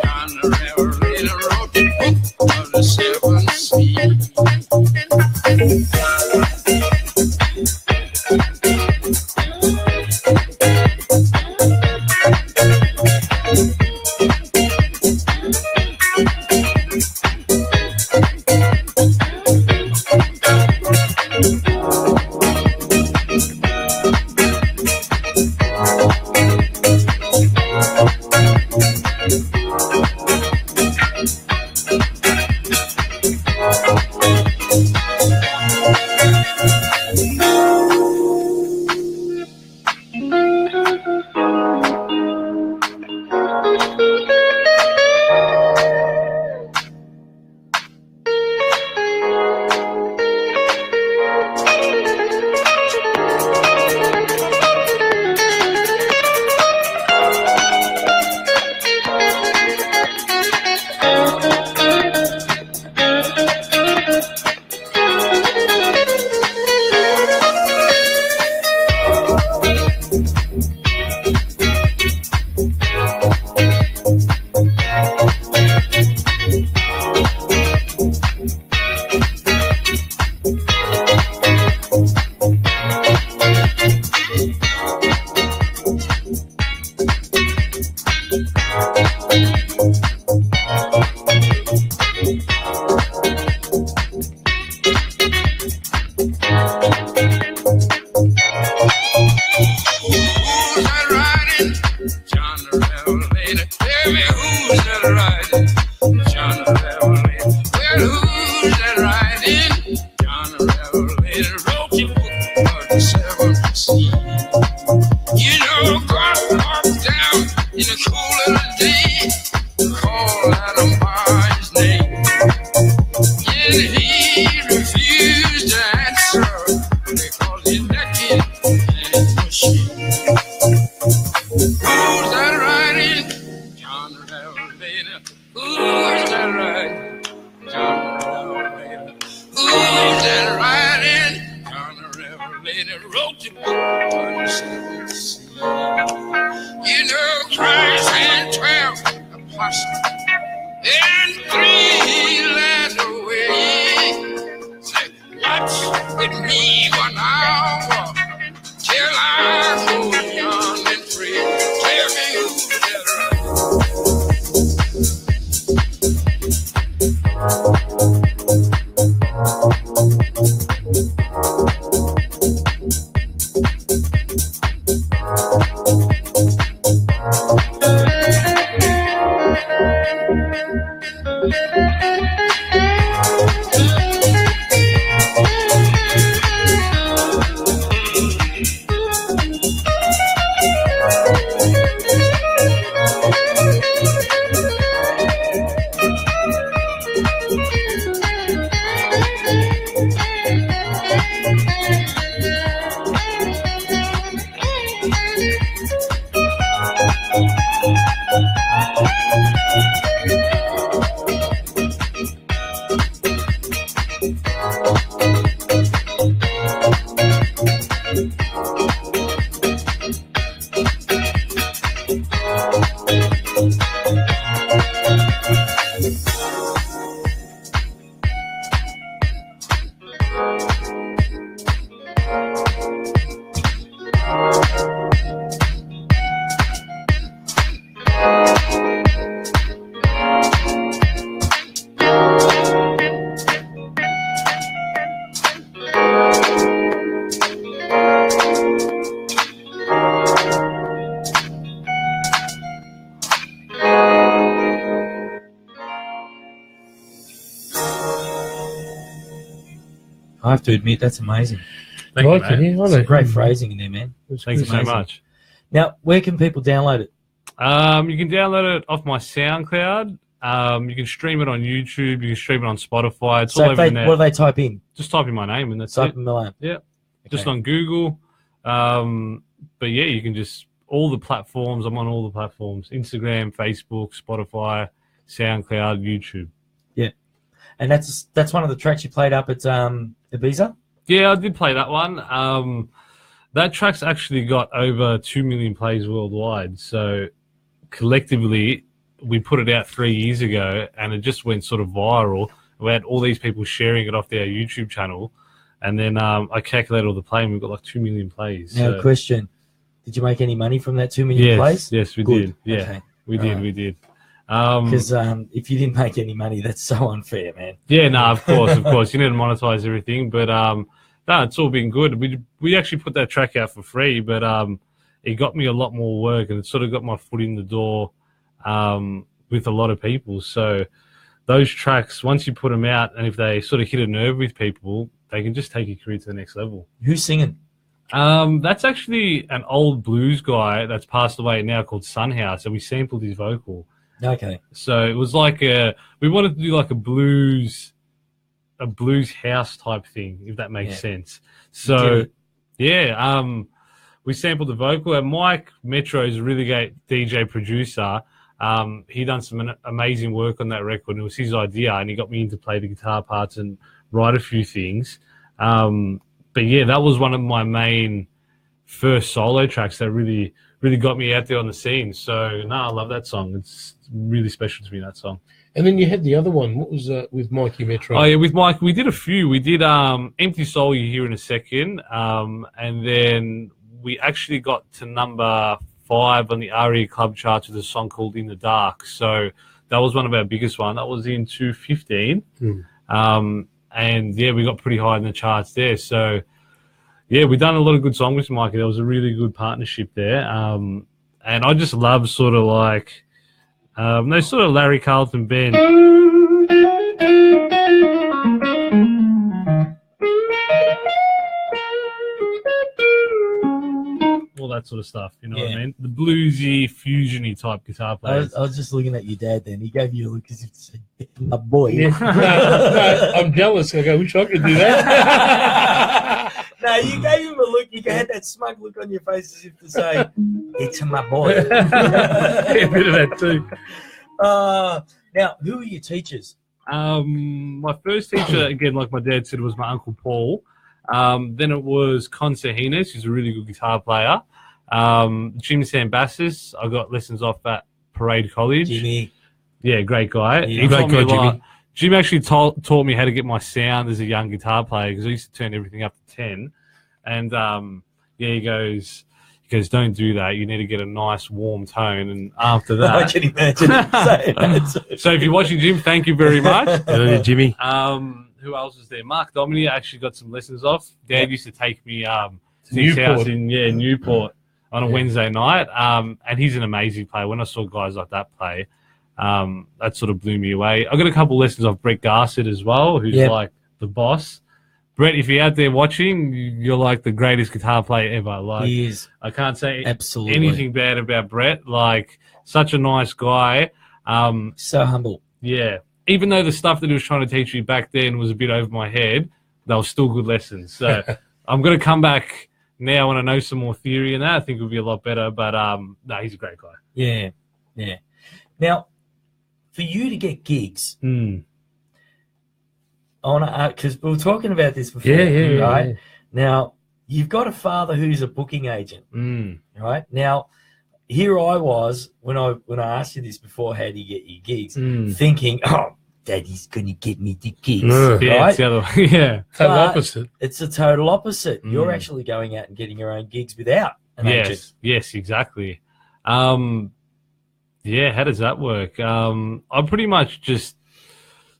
John the Revelator wrote the book of the seven seas. Thank you. I have to admit, that's amazing. Thank you, Like it, mate. yeah, I Some know. great phrasing in there, man. Thank you so amazing. much. Now, where can people download it? You can download it off my SoundCloud. You can stream it on YouTube. You can stream it on Spotify. It's all So over the net. what do they type in? Just type in my name and that's Type it. in Milan. Yeah. Just Okay. on Google. But yeah, you can just all the platforms. I'm on all the platforms: Instagram, Facebook, Spotify, SoundCloud, YouTube. And that's one of the tracks you played up at Ibiza? Yeah, I did play that one. That track's actually got over 2 million plays worldwide. So collectively, we put it out 3 years ago, and it just went sort of viral. We had all these people sharing it off their YouTube channel, and then I calculated all the play, and we've got like 2 million plays. Now, So- question. Did you make any money from that 2 million plays? Yes, we Good. did. Yeah, Okay. we All did. right. We did. Because if you didn't make any money, that's so unfair, man. Yeah, no, of course. You need to monetize everything, but no, it's all been good. We actually put that track out for free, but it got me a lot more work, and it sort of got my foot in the door with a lot of people. So those tracks, once you put them out, and if they sort of hit a nerve with people, they can just take your career to the next level. Who's singing? That's actually an old blues guy that's passed away now called Sunhouse, and we sampled his vocal. Okay. So it was like we wanted to do like a blues house type thing, if that makes sense. So yeah, we sampled the vocal, and Mike Metro is a really great DJ producer. He done some amazing work on that record. It was his idea, and he got me in to play the guitar parts and write a few things. But yeah, that was one of my main first solo tracks that really got me out there on the scene. So no, I love that song. It's really special to me, that song. And then you had the other one. What was with Mikey Metro? Oh yeah, with Mike, we did a few. We did Empty Soul, you hear in a second, and then we actually got to number 5 on the ARIA Club charts with a song called In the Dark. So that was one of our biggest ones. That was in 2015. And yeah, we got pretty high in the charts there. So yeah, we done a lot of good songs with Mikey. There was a really good partnership there. And I just love sort of like those sort of Larry Carlton band. All that sort of stuff, you know what I mean? The bluesy, fusiony type guitar I players. was just looking at your dad then. He gave you a look as if to say, my boy. Yeah. No, I'm jealous. I go, wish I could do that. No, you gave him a look. You had that smug look on your face as if to say, it's my boy. Yeah, a bit of that too. Now, who are your teachers? My first teacher, again, like my dad said, was my Uncle Paul. Then it was Con Sahinas, who's a really good guitar player. Jim Sambassis, I got lessons off at Parade College. Jimmy. Yeah, great guy. Yeah. He Great taught me guy, a lot. Jimmy. Jim actually taught me how to get my sound as a young guitar player, because I used to turn everything up to 10. And yeah, he goes, don't do that. You need to get a nice warm tone. And after that, I can imagine saying that. so if you're watching, Jim, thank you very much. Hello, Jimmy. Who else was there? Mark Domini actually got some lessons off. Dad used to take me to his Newport. house in Newport on a Wednesday night. And he's an amazing player. When I saw guys like that play, that sort of blew me away. I got a couple lessons off Brett Garsett as well, who's like the boss. Brett, if you're out there watching, you're like the greatest guitar player ever. Like, He is. I can't say Absolutely. anything bad about Brett. Like, such a nice guy. So humble. Yeah. Even though the stuff that he was trying to teach me back then was a bit over my head, they were still good lessons. So I'm going to come back now when I know some more theory and that. I think it would be a lot better. But no, he's a great guy. Yeah. Yeah. Now, for you to get gigs, I want to because we were talking about this before, right? Yeah. Now, you've got a father who's a booking agent, right? Now, here I was when I asked you this before, how do you get your gigs? Thinking, oh, Daddy's going to get me the gigs, Yeah, right? it's the other way. Yeah. Total But opposite. It's the total opposite. You're actually going out and getting your own gigs without an agent. Yes, exactly. Yeah, how does that work? I pretty much just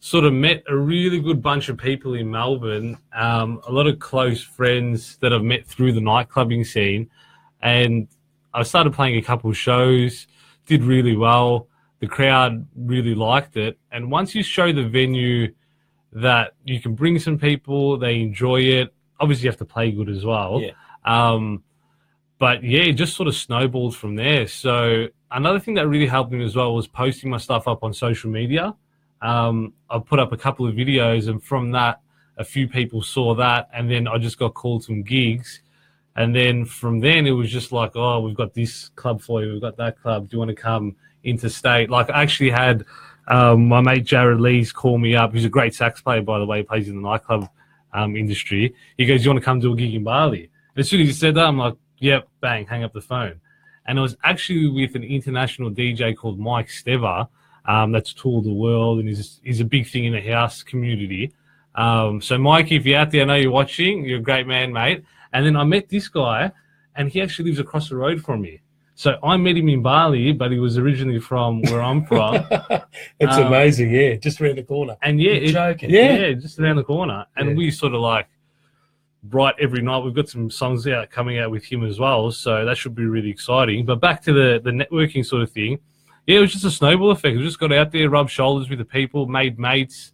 sort of met a really good bunch of people in Melbourne, a lot of close friends that I've met through the nightclubbing scene, and I started playing a couple of shows, did really well. The crowd really liked it, and once you show the venue that you can bring some people, they enjoy it. Obviously, you have to play good as well. Yeah. But yeah, it just sort of snowballed from there. So another thing that really helped me as well was posting my stuff up on social media. I put up a couple of videos, and from that, a few people saw that, and then I just got called some gigs. And then from then, it was just like, oh, we've got this club for you, we've got that club. Do you want to come interstate? Like, I actually had my mate Jared Lees call me up. He's a great sax player, by the way, plays in the nightclub industry. He goes, do you want to come do a gig in Bali? As soon as he said that, I'm like, yep, bang, hang up the phone. And it was actually with an international DJ called Mike Stever that's toured the world, and he's a big thing in the house community. So, Mike, if you're out there, I know you're watching. You're a great man, mate. And then I met this guy, and he actually lives across the road from me. So I met him in Bali, but he was originally from where I'm from. It's amazing, yeah, just around the corner. And yeah, joking. Yeah, just around the corner. And we sort of like write every night. We've got some songs coming out with him as well, so that should be really exciting. But back to the networking sort of thing. Yeah, it was just a snowball effect. We just got out there, rubbed shoulders with the people, made mates,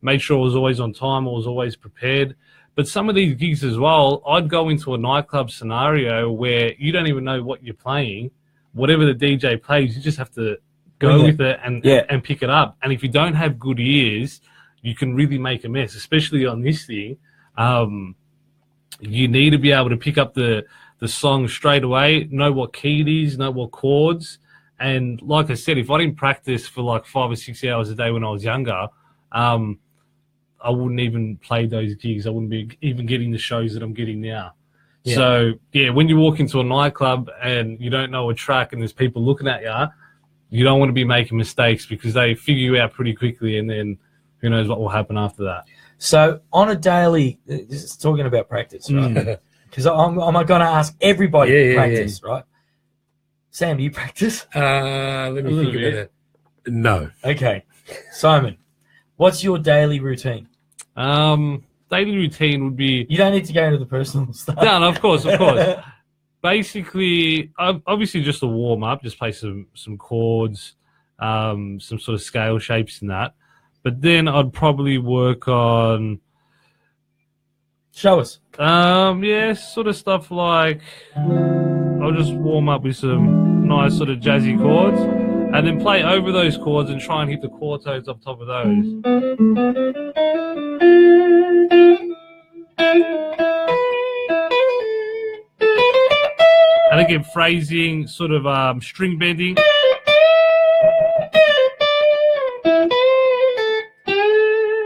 made sure I was always on time, I was always prepared. But some of these gigs as well, I'd go into a nightclub scenario where you don't even know what you're playing. Whatever the DJ plays, you just have to go with it and pick it up. And if you don't have good ears, you can really make a mess, especially on this thing. You need to be able to pick up the song straight away, know what key it is, know what chords. And like I said, if I didn't practice for like 5 or 6 hours a day when I was younger, I wouldn't even play those gigs. I wouldn't be even getting the shows that I'm getting now. Yeah. So, yeah, when you walk into a nightclub and you don't know a track and there's people looking at you, you don't want to be making mistakes because they figure you out pretty quickly, and then who knows what will happen after that. So on a daily, this is talking about practice, right? Because I'm going to ask everybody to practice, right? Sam, do you practice? Let me think about that. No. Okay. Simon, what's your daily routine? Daily routine would be... You don't need to go into the personal stuff. No, of course. Basically, obviously just a warm-up, just play some chords, some sort of scale shapes and that. But then I'd probably work on... Show us. Yeah, sort of stuff like... I'll just warm up with some nice sort of jazzy chords and then play over those chords and try and hit the quartos up top of those. And again, phrasing, sort of string bending.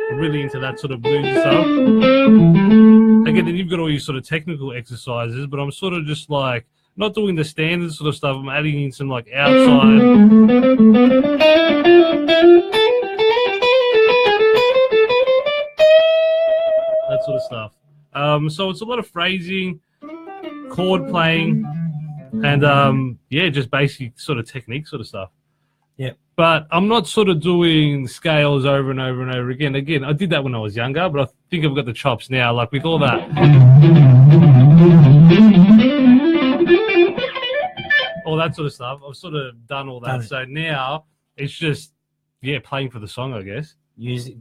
I'm really into that sort of blues stuff. Again, then you've got all your sort of technical exercises, but I'm sort of just like not doing the standard sort of stuff. I'm adding in some like outside. That sort of stuff. So it's a lot of phrasing, chord playing, and just basic sort of technique sort of stuff. Yeah. But I'm not sort of doing scales over and over and over again. Again, I did that when I was younger, but I think I've got the chops now, like with all that. All that sort of stuff. I've sort of done all that. So now it's just, playing for the song, I guess.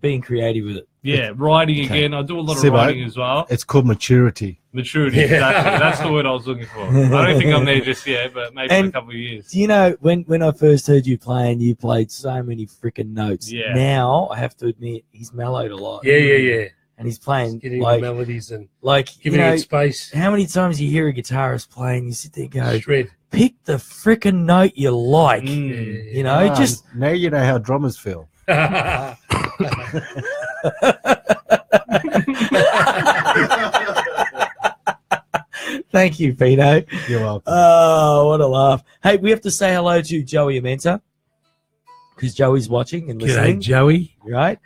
Being creative with it. Yeah, writing again. I do a lot of writing as well. It's called maturity. Maturity, exactly. That's the word I was looking for. I don't think I'm there just yet, but maybe in a couple of years. Do you know, when I first heard you playing, you played so many freaking notes. Yeah. Now, I have to admit, he's mellowed a lot. Yeah. And he's playing getting like melodies and giving it space. How many times you hear a guitarist playing, you sit there and go, Shred. Pick the freaking note you like. You know, just now you know how drummers feel. Thank you, Pino. You're welcome. Oh, what a laugh. Hey, we have to say hello to Joey Amenta because Joey's watching and listening. G'day, Joey. Right.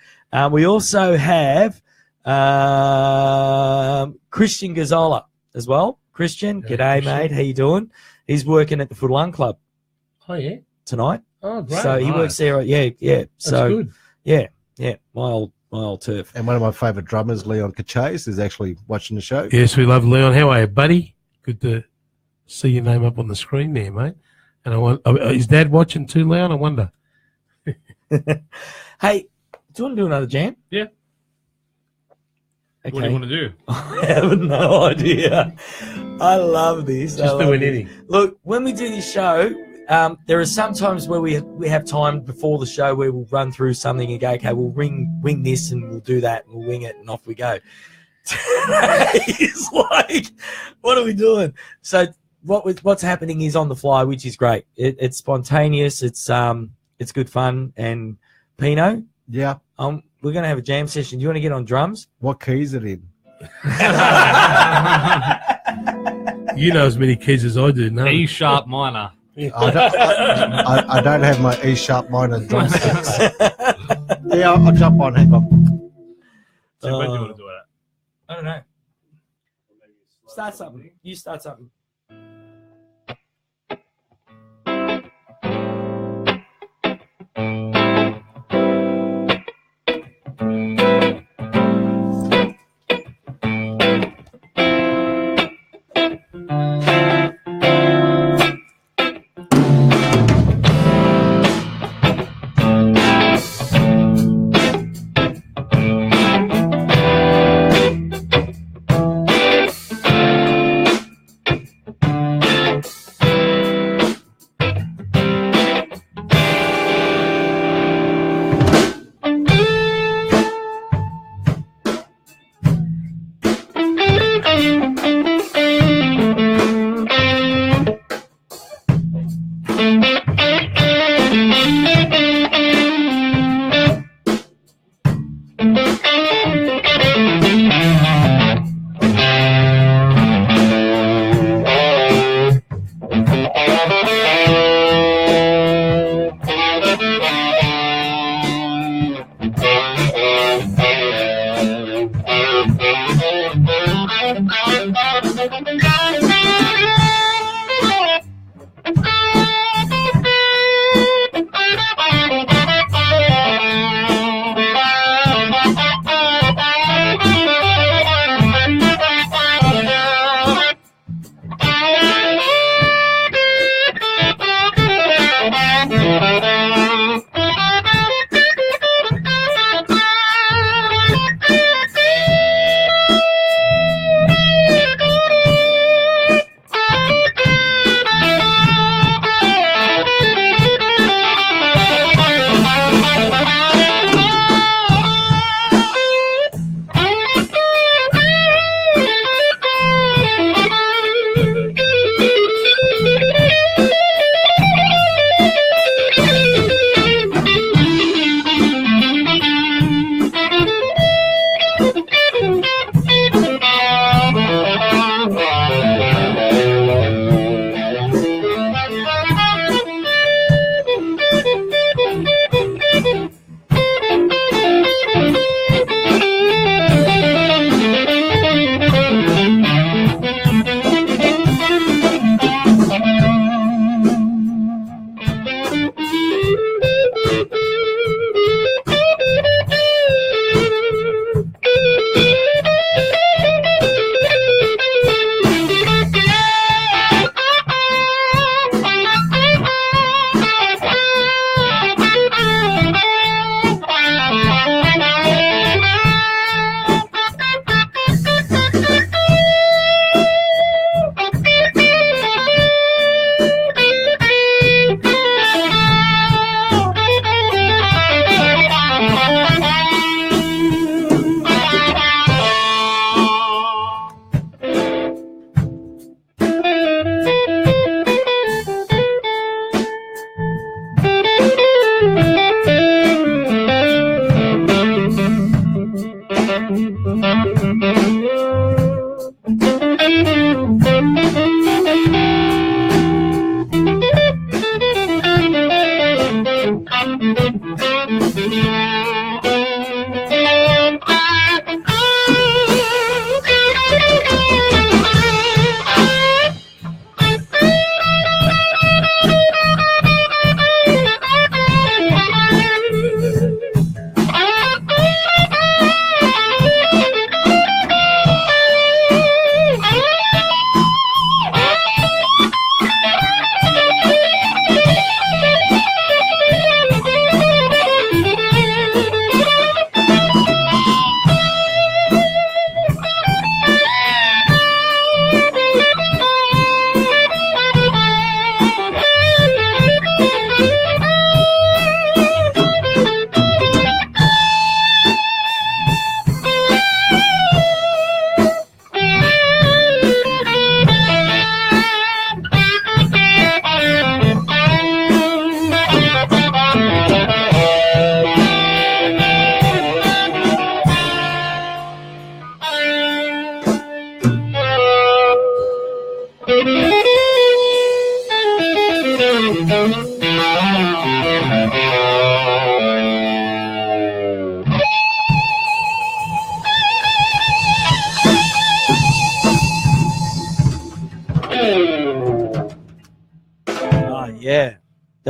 We also have Christian Gazzola as well. Christian, g'day, Christian. mate. How you doing? He's working at the Foot One Club. Oh, yeah? Tonight. Oh, great. So he works there. Yeah. That's good. Yeah. My old turf. And one of my favourite drummers, Leon Kachase, is actually watching the show. Yes, we love Leon. How are you, buddy? Good to see your name up on the screen there, mate. And is Dad watching too, Leon? I wonder. Hey, Do you want to do another jam? Yeah. Okay. What do you want to do? I have no idea. I love this. Just do anything. Look, when we do this show, there are some times where we have time before the show where we'll run through something and go, okay, we'll wing this and we'll do that and we'll wing it and off we go. Today is like, what are we doing? So what's happening is on the fly, which is great. It's spontaneous. It's good fun. And Pino, Yeah. we're going to have a jam session. Do you want to get on drums? What key is it in? You know as many keys as I do. No. E sharp minor. I don't have my E sharp minor drumsticks. Yeah, I'll jump on. Hang on. So when do you want to do it? I don't know. Start something. You start something.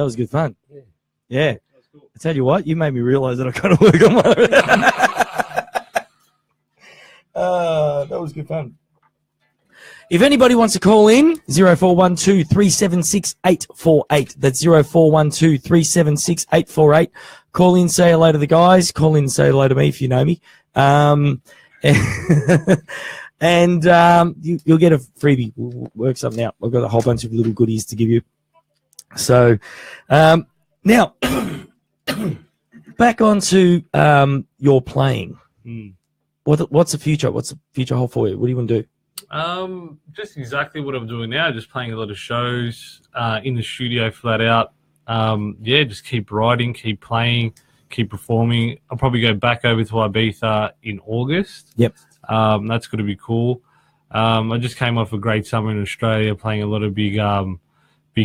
was good fun. Yeah. I tell you what, you made me realise that I've got to work on my. That was good fun. If anybody wants to call in, 0412 376 848. That's 0412 376 848. Call in, say hello to the guys. Call in and say hello to me if you know me. And you'll get a freebie. We'll work something out. I've got a whole bunch of little goodies to give you. So now, back onto your playing. What's the future? What's the future hold for you? What do you want to do? Just exactly what I'm doing now. Just playing a lot of shows in the studio, flat out. Just keep writing, keep playing, keep performing. I'll probably go back over to Ibiza in August. Yep. That's going to be cool. I just came off a great summer in Australia, playing a lot of big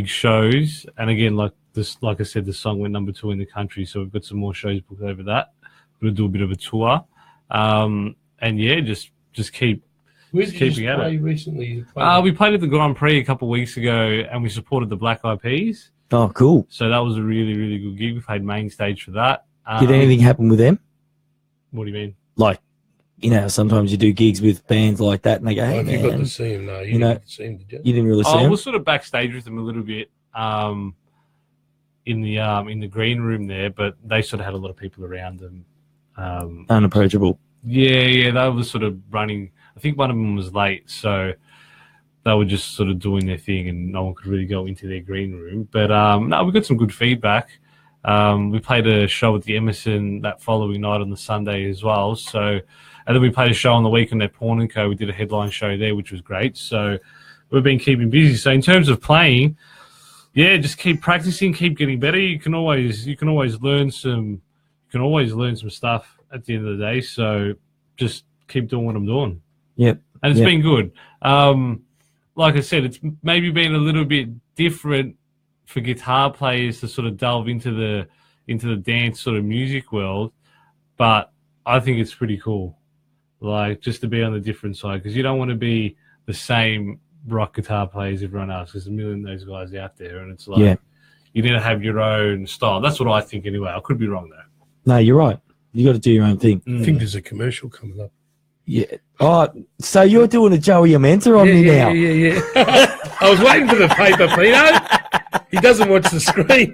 shows. And again, like I said, the song went number 2 in the country, so we've got some more shows booked over that. We're going to do a bit of a tour. Just keep. Where did you play recently? We played at the Grand Prix a couple of weeks ago, and we supported the Black Eyed Peas. Oh, cool. So that was a really, really good gig. We played main stage for that. Did anything happen with them? What do you mean? Like, sometimes you do gigs with bands like that, and they go, hey, you got to see him, though. You didn't see him, did you? You didn't really see him? I was sort of backstage with them a little bit in the green room there, but they sort of had a lot of people around them. Unapproachable. Yeah, they were sort of running. I think one of them was late, so they were just sort of doing their thing, and no one could really go into their green room. But no, we got some good feedback. We played a show at the Emerson that following night on the Sunday as well. So, and then we played a show on the weekend at Porn & Co. We did a headline show there, which was great. So we've been keeping busy. So in terms of playing, just keep practicing, keep getting better. You can always learn some stuff at the end of the day. So just keep doing what I'm doing. Yep. And it's been good. Like I said, it's maybe been a little bit different for guitar players to sort of delve into the dance sort of music world, but I think it's pretty cool. Like, just to be on the different side, because you don't want to be the same rock guitar player as everyone else. There's a million of those guys out there, and it's like you need to have your own style. That's what I think anyway. I could be wrong though. No, you're right. You got to do your own thing. I think there's a commercial coming up. Yeah. Oh, so you're doing a Joey Amenta on me now? Yeah. I was waiting for the paper, Pino. He doesn't watch the screen.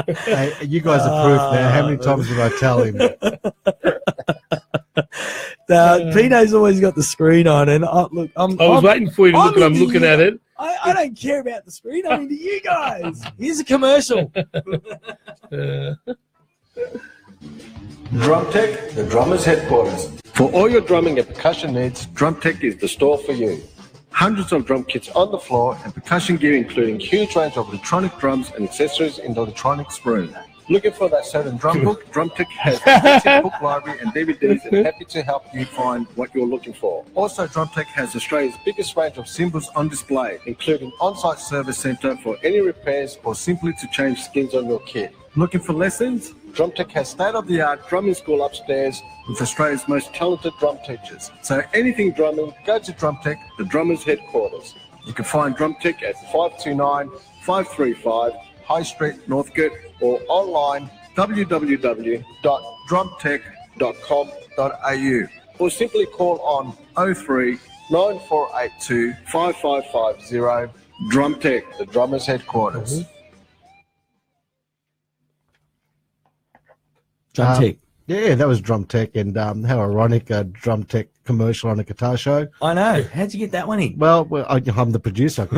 Hey, you guys are proof now. How many times did I tell him? Pino's always got the screen on, and I was waiting for you to look, and I'm looking at it. I don't care about the screen. I'm into you guys. Here's a commercial. DrumTech, the drummer's headquarters. For all your drumming and percussion needs, DrumTech is the store for you. Hundreds of drum kits on the floor and percussion gear, including huge range of electronic drums and accessories in the electronics room. Looking for that certain drum book? DrumTech has a extensive book library and DVDs, and happy to help you find what you're looking for. Also, DrumTech has Australia's biggest range of cymbals on display, including on-site service centre for any repairs or simply to change skins on your kit. Looking for lessons? DrumTech has state-of-the-art drumming school upstairs with Australia's most talented drum teachers. So anything drumming, go to DrumTech, the drummer's headquarters. You can find DrumTech at 529-535 High Street, Northcote, or online www.drumtech.com.au, or simply call on 03 9482 5550. DrumTech, the drummer's headquarters. DrumTech. Yeah, that was DrumTech, and how ironic a DrumTech commercial on a guitar show. I know. How'd you get that one in? Well, I'm the producer.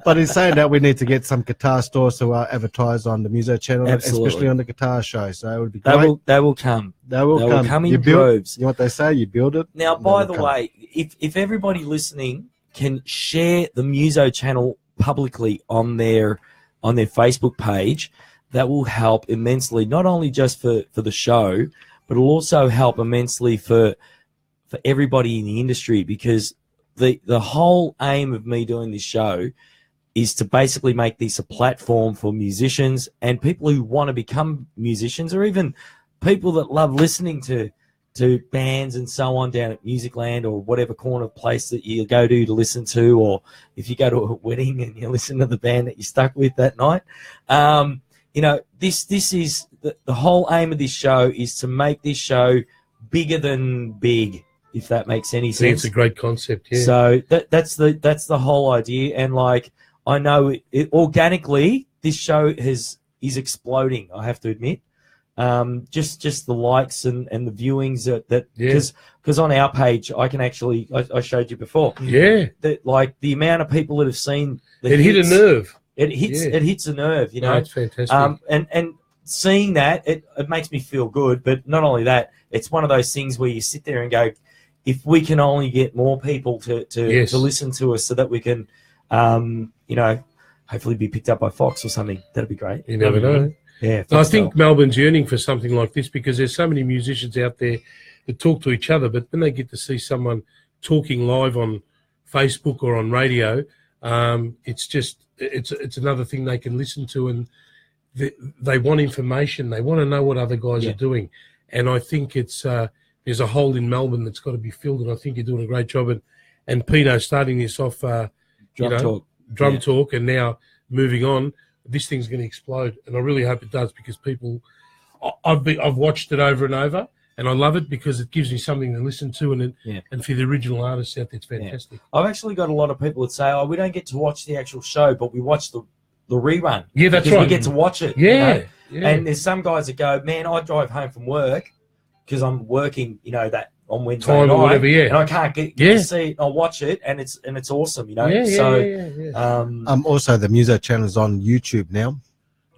But in saying that, we need to get some guitar stores to advertise on the Muso channel, especially on the guitar show. So it would be great. They will come. They will come in droves. You know what they say? You build it. Now, by the way, if everybody listening can share the Muso channel publicly on their Facebook page, that will help immensely, not only just for the show, but it'll also help immensely for everybody in the industry, because the whole aim of me doing this show is to basically make this a platform for musicians and people who want to become musicians, or even people that love listening to to bands and so on down at Musicland or whatever corner place that you go to listen to, or if you go to a wedding and you listen to the band that you're stuck with that night. You know, this is the whole aim of this show is to make this show bigger than big, if that makes any sense. It's a great concept, yeah. So that's the whole idea. And like, I know it organically, this show is exploding, I have to admit. Just the likes and the viewings because on our page I can actually I showed you before that like the amount of people that have seen it hit a nerve. It hits a nerve, you know. It's fantastic. And seeing that it makes me feel good. But not only that, it's one of those things where you sit there and go, if we can only get more people to listen to us so that we can you know, hopefully be picked up by Fox or something, that'd be great. You never know. Yeah, I think Melbourne's yearning for something like this because there's so many musicians out there that talk to each other, but when they get to see someone talking live on Facebook or on radio, it's another thing they can listen to, and they want information. They want to know what other guys are doing, and I think it's there's a hole in Melbourne that's got to be filled, and I think you're doing a great job. And Pino starting this off, drum talk, and now moving on. This thing's going to explode, and I really hope it does because people, I've watched it over and over, and I love it because it gives me something to listen to, and for the original artists out there, it's fantastic. I've actually got a lot of people that say, "Oh, we don't get to watch the actual show, but we watch the rerun." Yeah, that's because right. we get to watch it. Yeah, you know? And there's some guys that go, "Man, I drive home from work because I'm working, you know, that on Wednesday time night, or whatever, and I can't get to see it. I'll watch it, and it's awesome, you know." Also the Muso channel is on YouTube now.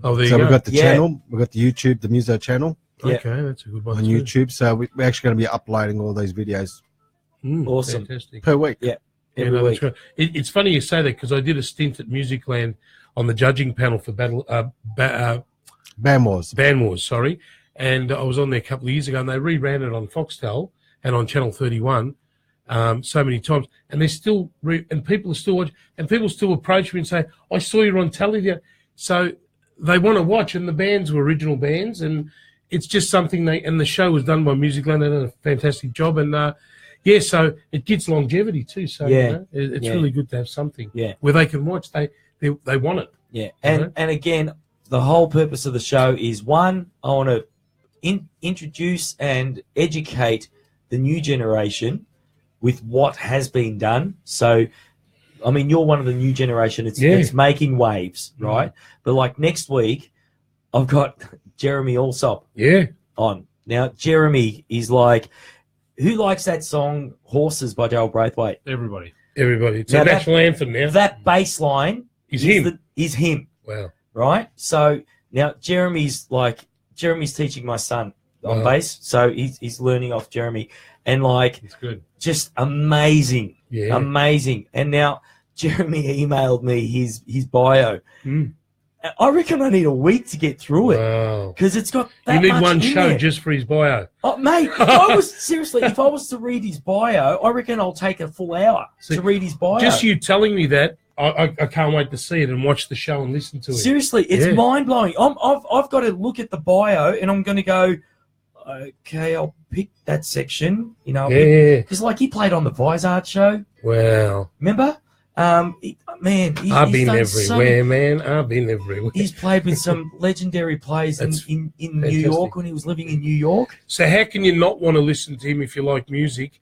Oh, there you go. So we've got the Yeah. channel, we've got the YouTube, the Muso channel Okay, that's a good one on too. YouTube. So we're actually going to be uploading all these videos Awesome. Fantastic. per week. Yeah. Yeah, Every no, week. that's great. It's funny you say that because I did a stint at Musicland on the judging panel for Band Wars. Band Wars, sorry, and I was on there a couple of years ago, and they reran it on Foxtel and on Channel 31 so many times, and they're still and people are still watching, and people still approach me and say, "I saw you on television," so they want to watch, and the bands were original bands, and it's just something and the show was done by Musicland. They did a fantastic job, and so it gets longevity too. So you know, it's really good to have something where they can watch. They want it. Yeah, and again, the whole purpose of the show is one, I want to introduce and educate the new generation with what has been done. So, I mean, you're one of the new generation. It's making waves, right? But like next week, I've got Jeremy Allsop on. Now, Jeremy is like, who likes that song "Horses" by Daryl Braithwaite? Everybody. It's a national anthem now. That bass line is him. Is him. Wow. Right? So now Jeremy's teaching my son on bass, so he's learning off Jeremy, and like it's good, just amazing. And now Jeremy emailed me his bio. I reckon I need a week to get through it because it's got that You need much one in show there. just for his bio. Oh, mate, if I was to read his bio, I reckon I'll take a full hour to read his bio. Just you telling me that, I can't wait to see it and watch the show and listen to it. Seriously, it's mind blowing. I've got to look at the bio and I'm going to go, okay, I'll pick that section. You know, because like he played on the Vizard show. Wow, remember? I've been everywhere, man. I've been everywhere. He's played with some legendary players in New York when he was living in New York. So how can you not want to listen to him if you like music?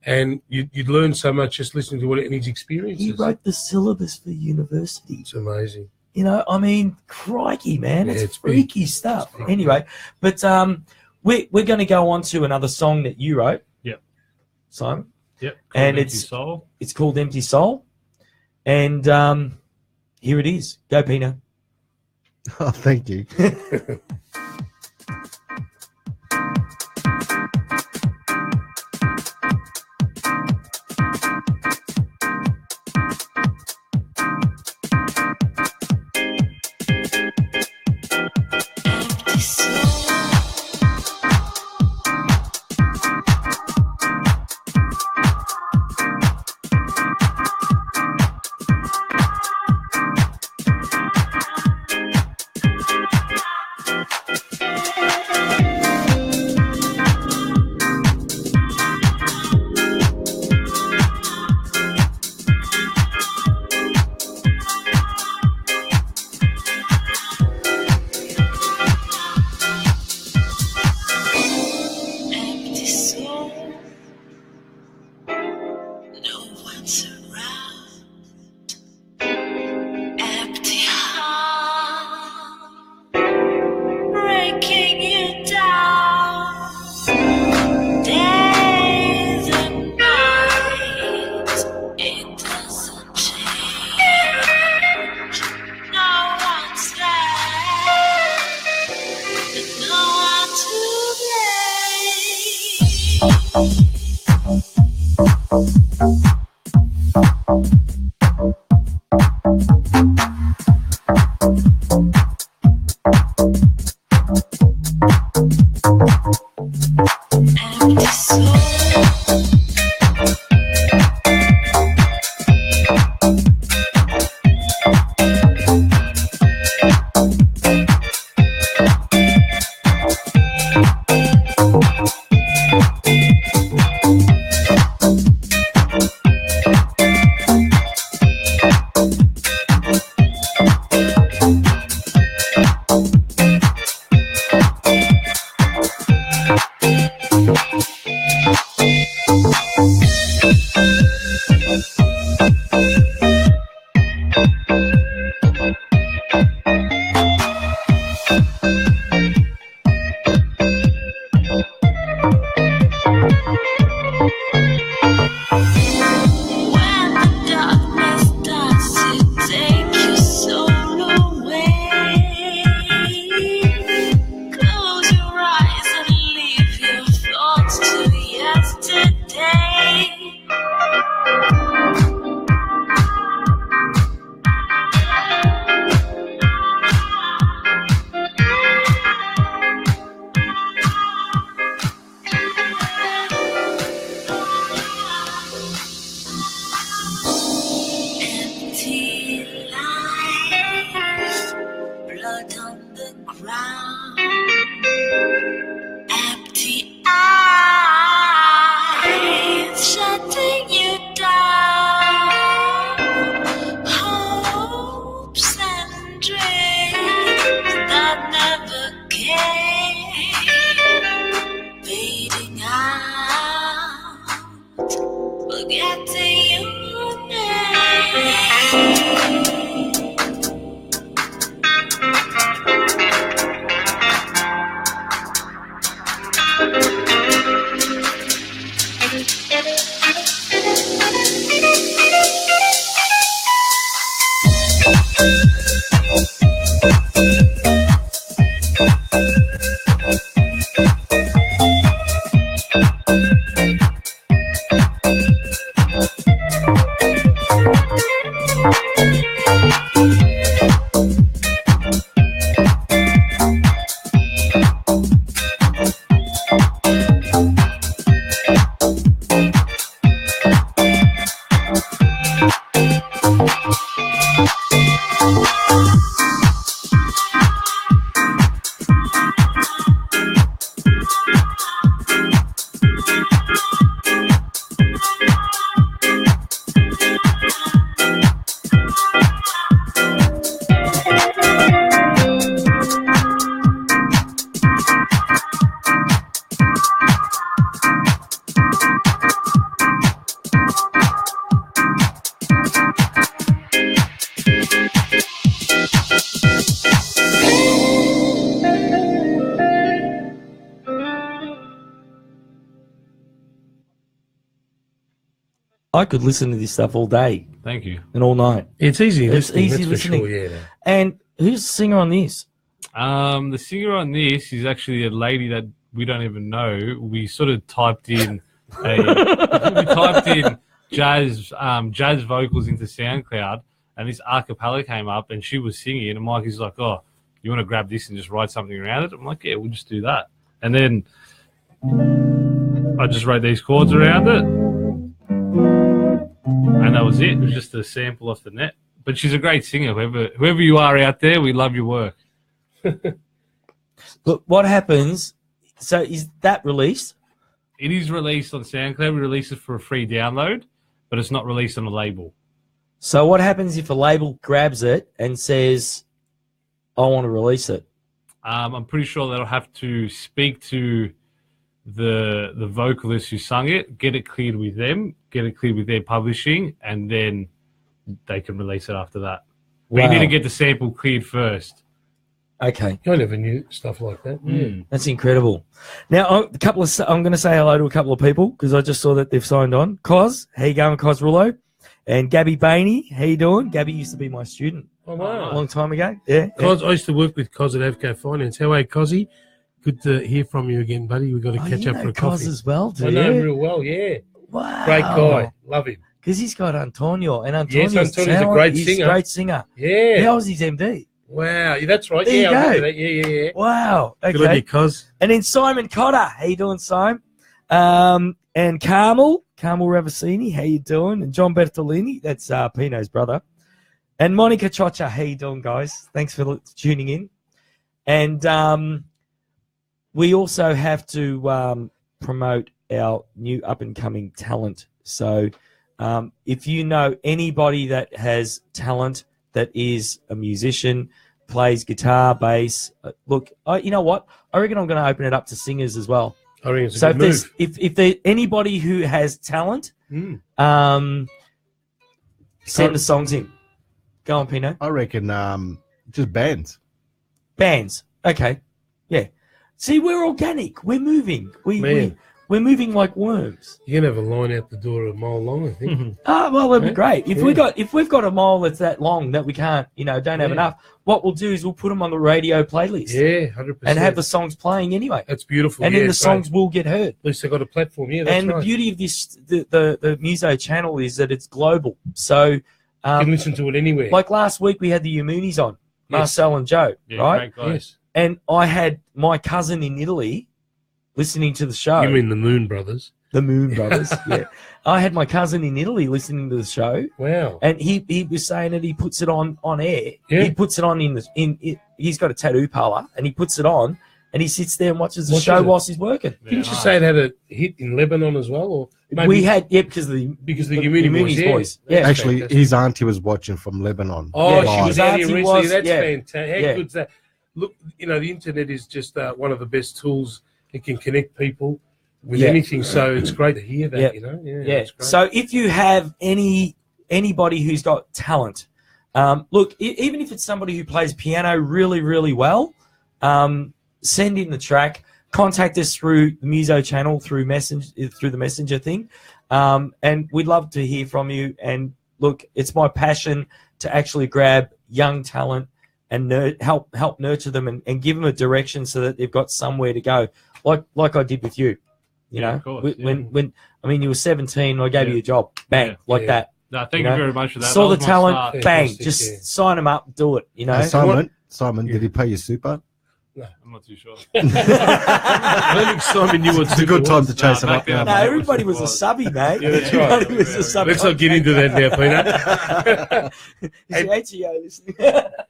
And you'd learn so much just listening to and his experiences. He wrote the syllabus for university. It's amazing. You know, I mean, crikey, man. It's freaky stuff. Anyway, but we're going to go on to another song that you wrote. Yep. Simon. Yep. And Empty Soul. It's called Empty Soul. And here it is. Go, Pino. Oh, thank you. Empty soul. I could listen to this stuff all day Thank you. and all night. It's easy It's listening, easy that's listening. for sure, yeah. And who's the singer on this? The singer on this is actually a lady that we don't even know. We sort of typed in jazz vocals into SoundCloud, and this a cappella came up, and she was singing, and Mikey's like, "Oh, you want to grab this and just write something around it?" I'm like, "Yeah, we'll just do that." And then I just wrote these chords around it, and that was it. It was just a sample off the net. But she's a great singer. Whoever you are out there, we love your work. But what happens? So is that released? It is released on SoundCloud. We release it for a free download, but it's not released on a label. So what happens if a label grabs it and says, "I want to release it"? I'm pretty sure they'll have to speak to the vocalist who sung it, get it cleared with them, get it cleared with their publishing, and then they can release it after that. But you need to get the sample cleared first. Okay, I never knew stuff like that. Yeah. that's incredible. Now, I'm going to say hello to a couple of people because I just saw that they've signed on. Cos, how you going, Cos Rullo? And Gabby Bainey, how you doing? Gabby used to be my student Oh, wow. a long time ago. Yeah. Cos, I used to work with Cos at Avco Finance. How are you, Cosy? Good to hear from you again, buddy. We've got to catch you up know for a Cos coffee. as well, do I know him you? real well, yeah. Wow. Great guy. Love him. Because he's got Antonio, and Yes, Antonio's Antonio's a great he's singer. a great singer. Yeah. Yeah, I was his MD. Wow. Yeah, that's right. There you yeah, I go. remember that. Yeah. Wow. Good on you, Okay. Cos. And then Simon Cotter. How you doing, Simon? And Carmel Ravasini. How you doing? And John Bertolini. That's Pino's brother. And Monica Chocha. How you doing, guys? Thanks for tuning in. And we also have to promote our new up-and-coming talent. So if you know anybody that has talent, that is a musician, plays guitar, bass, look, you know what? I reckon I'm going to open it up to singers as well. I reckon it's a So good move. if there's anybody who has talent, send the songs in. Go on, Pino. I reckon just bands. Bands. Okay. Yeah. See, we're organic. We're moving. Man. We're moving like worms. You can have a line out the door a mile long, I think. Well, that'd be Yeah. great. If Yeah. we've got a mile that's that long that we can't, don't have Yeah. enough, what we'll do is we'll put them on the radio playlist Yeah, 100%. and have the songs playing anyway. That's beautiful. And yeah, then the it's great. songs will get heard. At least they got a platform. Yeah, that's And right. the beauty of this, the Muso channel is that it's global. So, You can listen to it anywhere. like last week, we had the Umunis on, Yes. Marcel and Joe, Yeah, right? great guys. Yes. And I had my cousin in Italy listening to the show. You mean the Moon Brothers? The Moon Brothers? Yeah. I had my cousin in Italy listening to the show, Wow. and he was saying that he puts it on air. Yeah. He puts it on he's got a tattoo parlor, and he puts it on, and he sits there and watches the Watches show it. whilst he's working. Didn't you say it had a hit in Lebanon as well? Or maybe We had because of the Umini Umuni's boys. boys. Yeah. Yeah. Actually, fantastic. his auntie was watching from Lebanon. Oh, Yeah. she live. was out here Auntie recently. was, That's yeah. fantastic. How Yeah. good's that? Look, the internet is just one of the best tools. It can connect people with Yeah. anything. So it's great to hear that, Yeah. Yeah, Yeah. that's great. So if you have anybody who's got talent, look, even if it's somebody who plays piano really, really well, send in the track. Contact us through the Muso channel through the messenger thing, and we'd love to hear from you. And look, it's my passion to actually grab young talent and help nurture them and give them a direction so that they've got somewhere to go, like I did with you. You Yeah, know, of course, when I mean you were 17, I gave Yeah. you a job, bang, Yeah. like Yeah. that. No, thank You you know, very much for that. Saw That the was my talent, start. bang, Fantastic, just yeah. sign them up, do it. You know, Simon, did he pay your super? I'm not too sure. I don't think Simon knew what It's a good time to No, chase him back up then- now. no, mate. everybody was a subby, mate. Yeah, that's right. Everybody was a subby. Let's not get into that now, Peter. Is your ATO listening?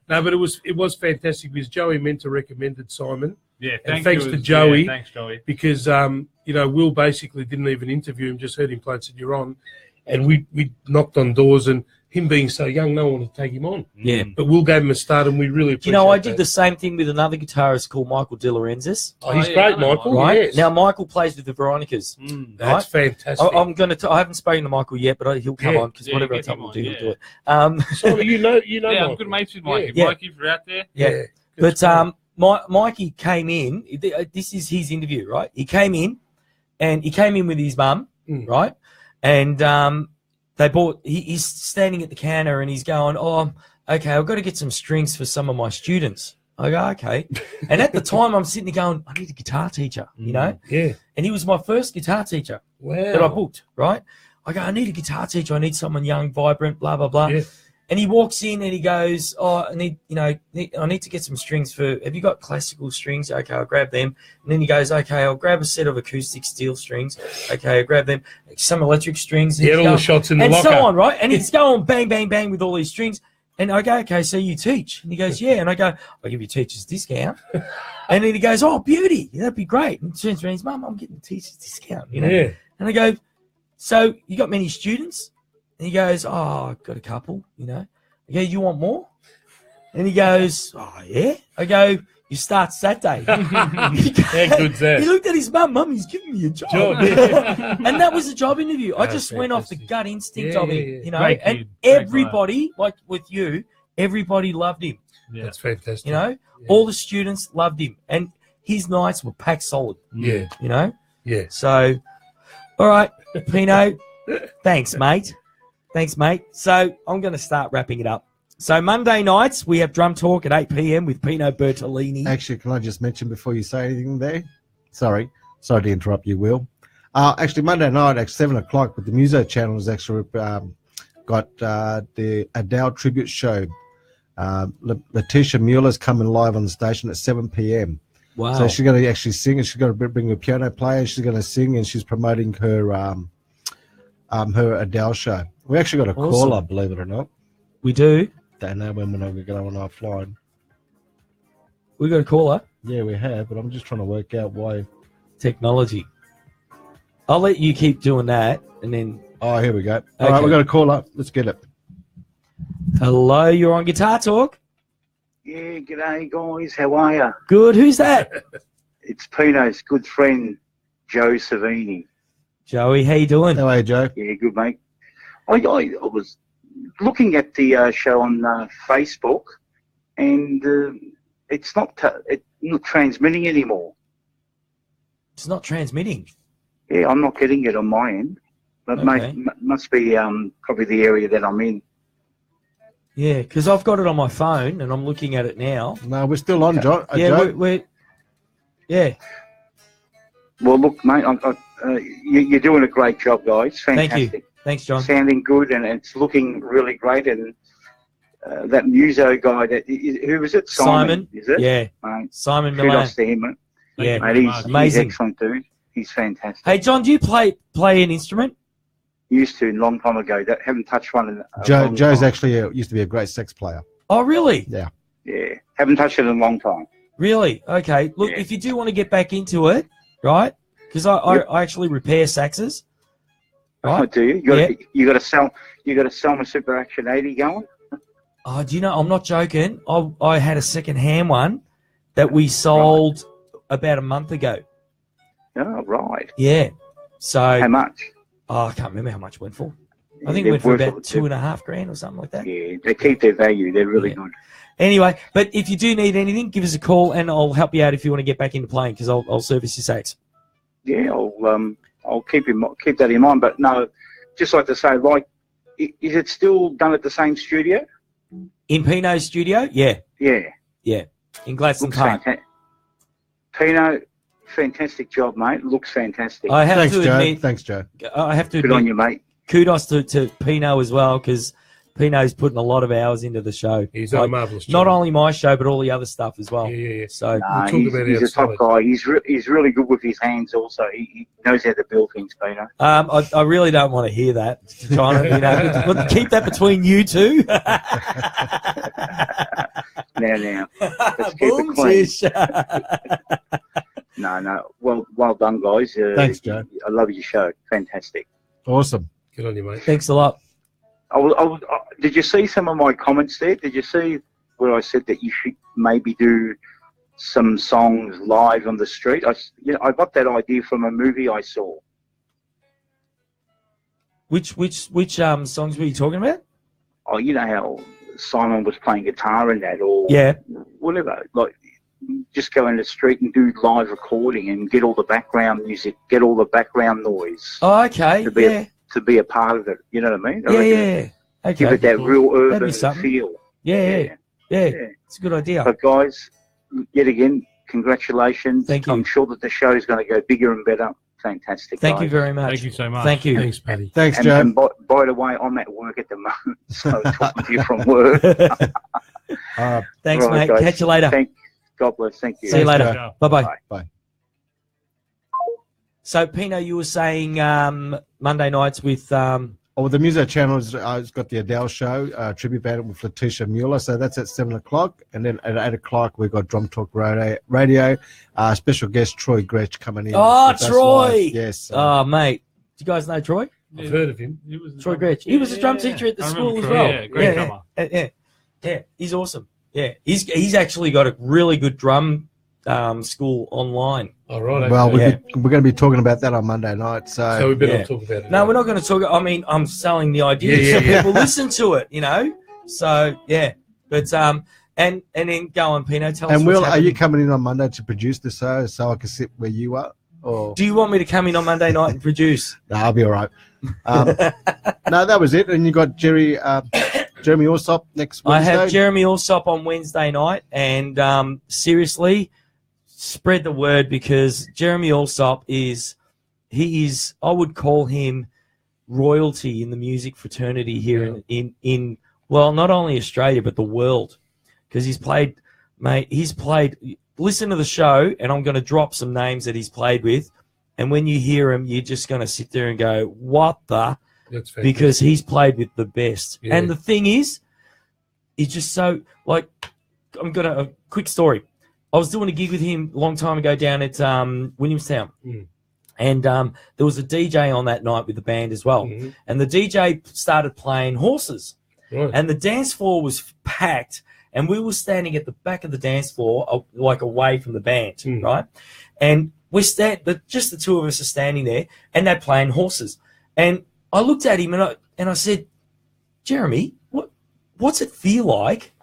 No, but it was fantastic because Joey Mentor recommended Simon Yeah, And thank thanks you. to Joey. Yeah, thanks, Joey. because Will basically didn't even interview him, just heard him play and said, "You're on," and we knocked on doors, and him being so young, no one wanted to take him on. Yeah. But Will gave him a start, and we really appreciate You know, I did that. the same thing with another guitarist called Michael De Laurentiis. Oh, he's Oh, yeah, great, I know Michael. Right Yes. now, Michael plays with the Veronicas. Mm. That's fantastic. I'm gonna. I haven't spoken to Michael yet, but he'll come Yeah. on because Yeah, whatever I get tell him him on, to do, yeah. he'll do it. So you know, Yeah, Michael. I'm good mates with Mikey. Yeah. Mikey, if you're out there. Yeah. That's But great. Mikey came in. This is his interview, right? He came in with his mum, Mm. right? And they bought. He's standing at the counter and he's going, "Oh, okay, I've got to get some strings for some of my students." I go, "Okay." And at the time, I'm sitting there going, "I need a guitar teacher," you know. Yeah. And he was my first guitar teacher Wow. that I booked, right? I go, "I need a guitar teacher. I need someone young, vibrant, blah blah blah." Yeah. And he walks in and he goes, "Oh, I need to get some strings for. Have you got classical strings? Okay, I'll grab them." And then he goes, "Okay, I'll grab a set of acoustic steel strings. Okay, I'll grab them. Some electric strings." He had all the shots in the and locker. so on, right? And he's going bang, bang, bang with all these strings. And I go, "Okay, so you teach?" And he goes, "Yeah." And I go, "I'll give you a teacher's discount." And then he goes, "Oh, beauty, that'd be great." And he turns around, "Mum, I'm getting a teacher's discount." You know. Yeah. And I go, "So you got many students?" And he goes, "Oh, I've got a couple, you know." I go, "You want more?" And he goes, "Oh, yeah." I go, "You start Saturday." How good's that? He looked at his mum, "Mum, he's giving me a job." Job. And that was a job interview. I Oh, just went off the fantastic. gut instinct Yeah, of him, yeah, yeah. you know. Great And kid, great everybody, like with you, everybody loved him, Yeah. That's fantastic. you know. Yeah. All the students loved him. And his nights were packed solid, Yeah. you know. Yeah. So, all right, Pino, thanks, mate. Thanks, mate. So I'm going to start wrapping it up. So Monday nights, we have Drum Talk at 8 p.m. with Pino Bertolini. Actually, can I just mention before you say anything there? Sorry to interrupt you, Will. Actually, Monday night at 7 o'clock with the Muso channel has actually got the Adele tribute show. Letitia Mueller's coming live on the station at 7 p.m. Wow. So she's going to actually sing, and she's going to bring a piano player. She's going to sing, and she's promoting her Adele show. We actually got a caller, believe it or not. We do. Don't know when we're going to go on offline. We got a caller. Yeah, we have, but I'm just trying to work out why. Technology. I'll let you keep doing that, and then. Oh, here we go. All right, we've got a caller. Let's get it. Hello, you're on Guitar Talk. Yeah, g'day guys. How are you? Good. Who's that? It's Pino's good friend, Joe Savini. Joey, how you doing? How are you, Joe? Yeah, good mate. I was looking at the show on Facebook, and it's not transmitting anymore. It's not transmitting. Yeah, I'm not getting it on my end. But must be probably the area that I'm in. Yeah, because I've got it on my phone and I'm looking at it now. No, we're still on, Joe. Yeah, Joe? we're yeah. Well, look, mate, you're doing a great job, guys. Fantastic. Thank you. Thanks, John. Sounding good, and it's looking really great. And that Muso guy, who was it? Simon, is it? Yeah. Mate, Simon Milan. kudos to him, mate. Yeah, Mate, he's amazing. excellent, dude. He's fantastic. Hey, John, do you play an instrument? Used to a long time ago. Haven't touched one in a long Joe's time. actually used to be a great sex player. Oh, really? Yeah. Yeah, haven't touched it in a long time. Really? Okay. Look, Yeah. if you do want to get back into it, right? Because I actually repair saxes. Oh, Right? do you? You got to sell. You got to sell my Super Action 80 going. Oh, do you know? I'm not joking. I had a second-hand one that we sold about a month ago. Oh, right. Yeah. So How much? I can't remember how much it went for. I think it They're went for worth about it. $2,500 or something like that. Yeah, they keep their value. They're really Yeah. good. Anyway, but if you do need anything, give us a call and I'll help you out if you want to get back into playing because I'll service your sax. Yeah, I'll keep that in mind. But no, just like to say, like, is it still done at the same studio? In Pino's studio? Yeah. Yeah. In Gladstone Looks Park. fantastic. Pino, fantastic job, mate. Looks fantastic. I have Thanks, to Joe. admit, Thanks, Joe. I have to Good on admit, you, mate. kudos to Pino as well because Pino's putting a lot of hours into the show. He's done a marvellous job. Not only my show, but all the other stuff as well. Yeah. So, Nah, talk about he's a top outside. guy. He's really good with his hands also. He knows how to build things, Pino. I really don't want to hear that, China. But keep that between you two. Now. Let's keep Boom, it clean. tish. No. Well done, guys. Thanks, Joe. I love your show. Fantastic. Awesome. Good on you, mate. Thanks a lot. Did you see some of my comments there? Did you see where I said that you should maybe do some songs live on the street? I got that idea from a movie I saw. Which songs were you talking about? Oh, you know how Simon was playing guitar and that, or Yeah. whatever. Like, just go in the street and do live recording and get all the background music, get all the background noise Oh, okay. to be Yeah. to be a part of it. You know what I mean? I Yeah, reckon yeah. Okay. Give it that real That'd urban be something. feel. Yeah. It's a good idea. But guys, yet again, congratulations. Thank you. I'm sure that the show is going to go bigger and better. Fantastic. Thank guys. you very much. Thank you so much. Thank you. Thanks, buddy. Thanks, And, Joe. and by the way, I'm at work at the moment, so talking to you from work. Thanks, Right, mate. guys. Catch you later. God bless. Thank you. See you Thanks, later. Joe. Bye-bye. Bye. Bye. So, Pino, you were saying Monday nights with... Oh, the Muso channel has got the Adele show, tribute band with Letitia Mueller. So that's at 7 o'clock. And then at 8 o'clock, we've got Drum Talk Radio. Special guest Troy Gretsch coming in. Oh, with us Troy! live. Yes. Oh, mate. Do you guys know Troy? I've heard of him. He was the Troy drum- Gretsch. He was a drum Yeah, teacher at the I school remember as Troy, well. Yeah, great drummer. Yeah, he's awesome. Yeah, he's actually got a really good drum school online. All right. Well, okay. we're going to be talking about that on Monday night. So we better yeah. not talk about it. No, we're not going to talk. I mean, I'm selling the idea Yeah, so yeah. people listen to it, So, yeah. But, and then go on, Pino, tell us And what's Will, are you happening. coming in on Monday to produce the show so I can sit where you are? Or Do you want me to come in on Monday night and produce? no, I'll be all right. No, that was it. And you got Jerry Jeremy Allsop next Wednesday. I have Jeremy Allsop on Wednesday night, and seriously, spread the word because Jeremy Allsop is, I would call him royalty in the music fraternity here in well, not only Australia but the world, because he's played, listen to the show, and I'm going to drop some names that he's played with, and when you hear him, you're just going to sit there and go, what the? That's fantastic. Because he's played with the best. Yeah. And the thing is, it's just so, like, a quick story. I was doing a gig with him a long time ago down at Williamstown. Mm. And there was a DJ on that night with the band as well. Mm-hmm. And the DJ started playing horses. Right. And the dance floor was packed. And we were standing at the back of the dance floor, like away from the band, right? And we're just the two of us are standing there, and they're playing horses. And I looked at him and I said, Jeremy, what's it feel like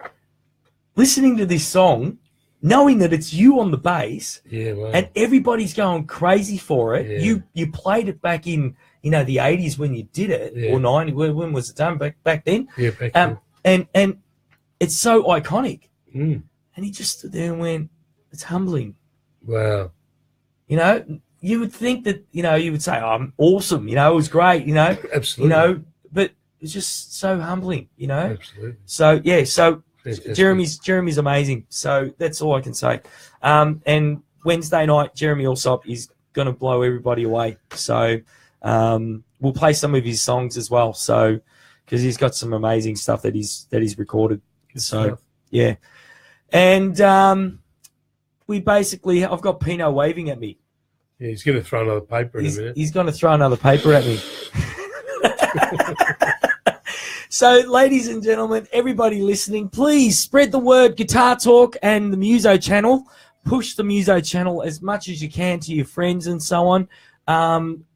listening to this song, knowing that it's you on the bass, and everybody's going crazy for it? Yeah. You played it back in the 80s when you did it, or 90. When was it done? Back then. Yeah, back then. And it's so iconic. Mm. And he just stood there and went, it's humbling. Wow. You would think that, you would say, oh, I'm awesome, it was great, Absolutely. but it's just so humbling, Absolutely. So, yeah, so Fantastic. Jeremy's amazing. So that's all I can say. And Wednesday night, Jeremy Allsop is going to blow everybody away. So we'll play some of his songs as well. So, because he's got some amazing stuff that he's recorded. So, yeah. And I've got Pino waving at me. Yeah, he's going to throw another paper in a minute. He's going to throw another paper at me. So, ladies and gentlemen, everybody listening, please spread the word, Guitar Talk and the Muso channel. Push the Muso channel as much as you can to your friends and so on.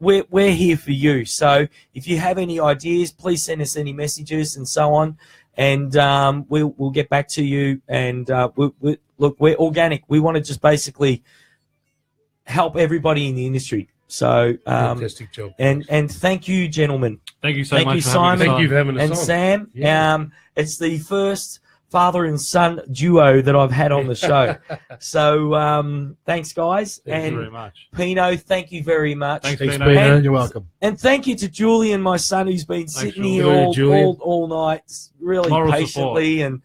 We're here for you. So if you have any ideas, please send us any messages and so on, and we'll get back to you. And look, we're organic. We want to just basically help everybody in the industry. So fantastic job. And thank you, gentlemen. Thank you so much. Thank you, for having Simon. us on. Thank you for having us and on. Sam. Yeah. It's the first father and son duo that I've had on the show. So thanks, guys. Thank and you very much. Pino, thank you very much. Thanks, Thanks, Pino. Pino. You're welcome. And thank you to Julian, my son, who's been sitting here Julian. all night, really Moral patiently, and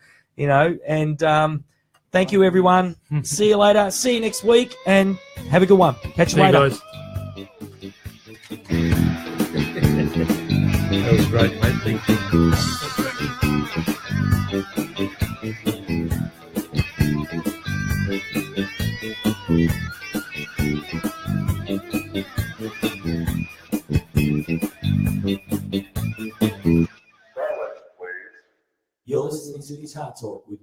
thank you, everyone. See you later. See you next week, and have a good one. Catch you See you later. guys. That was great, mate. Thank you. You're listening to Guitar Talk with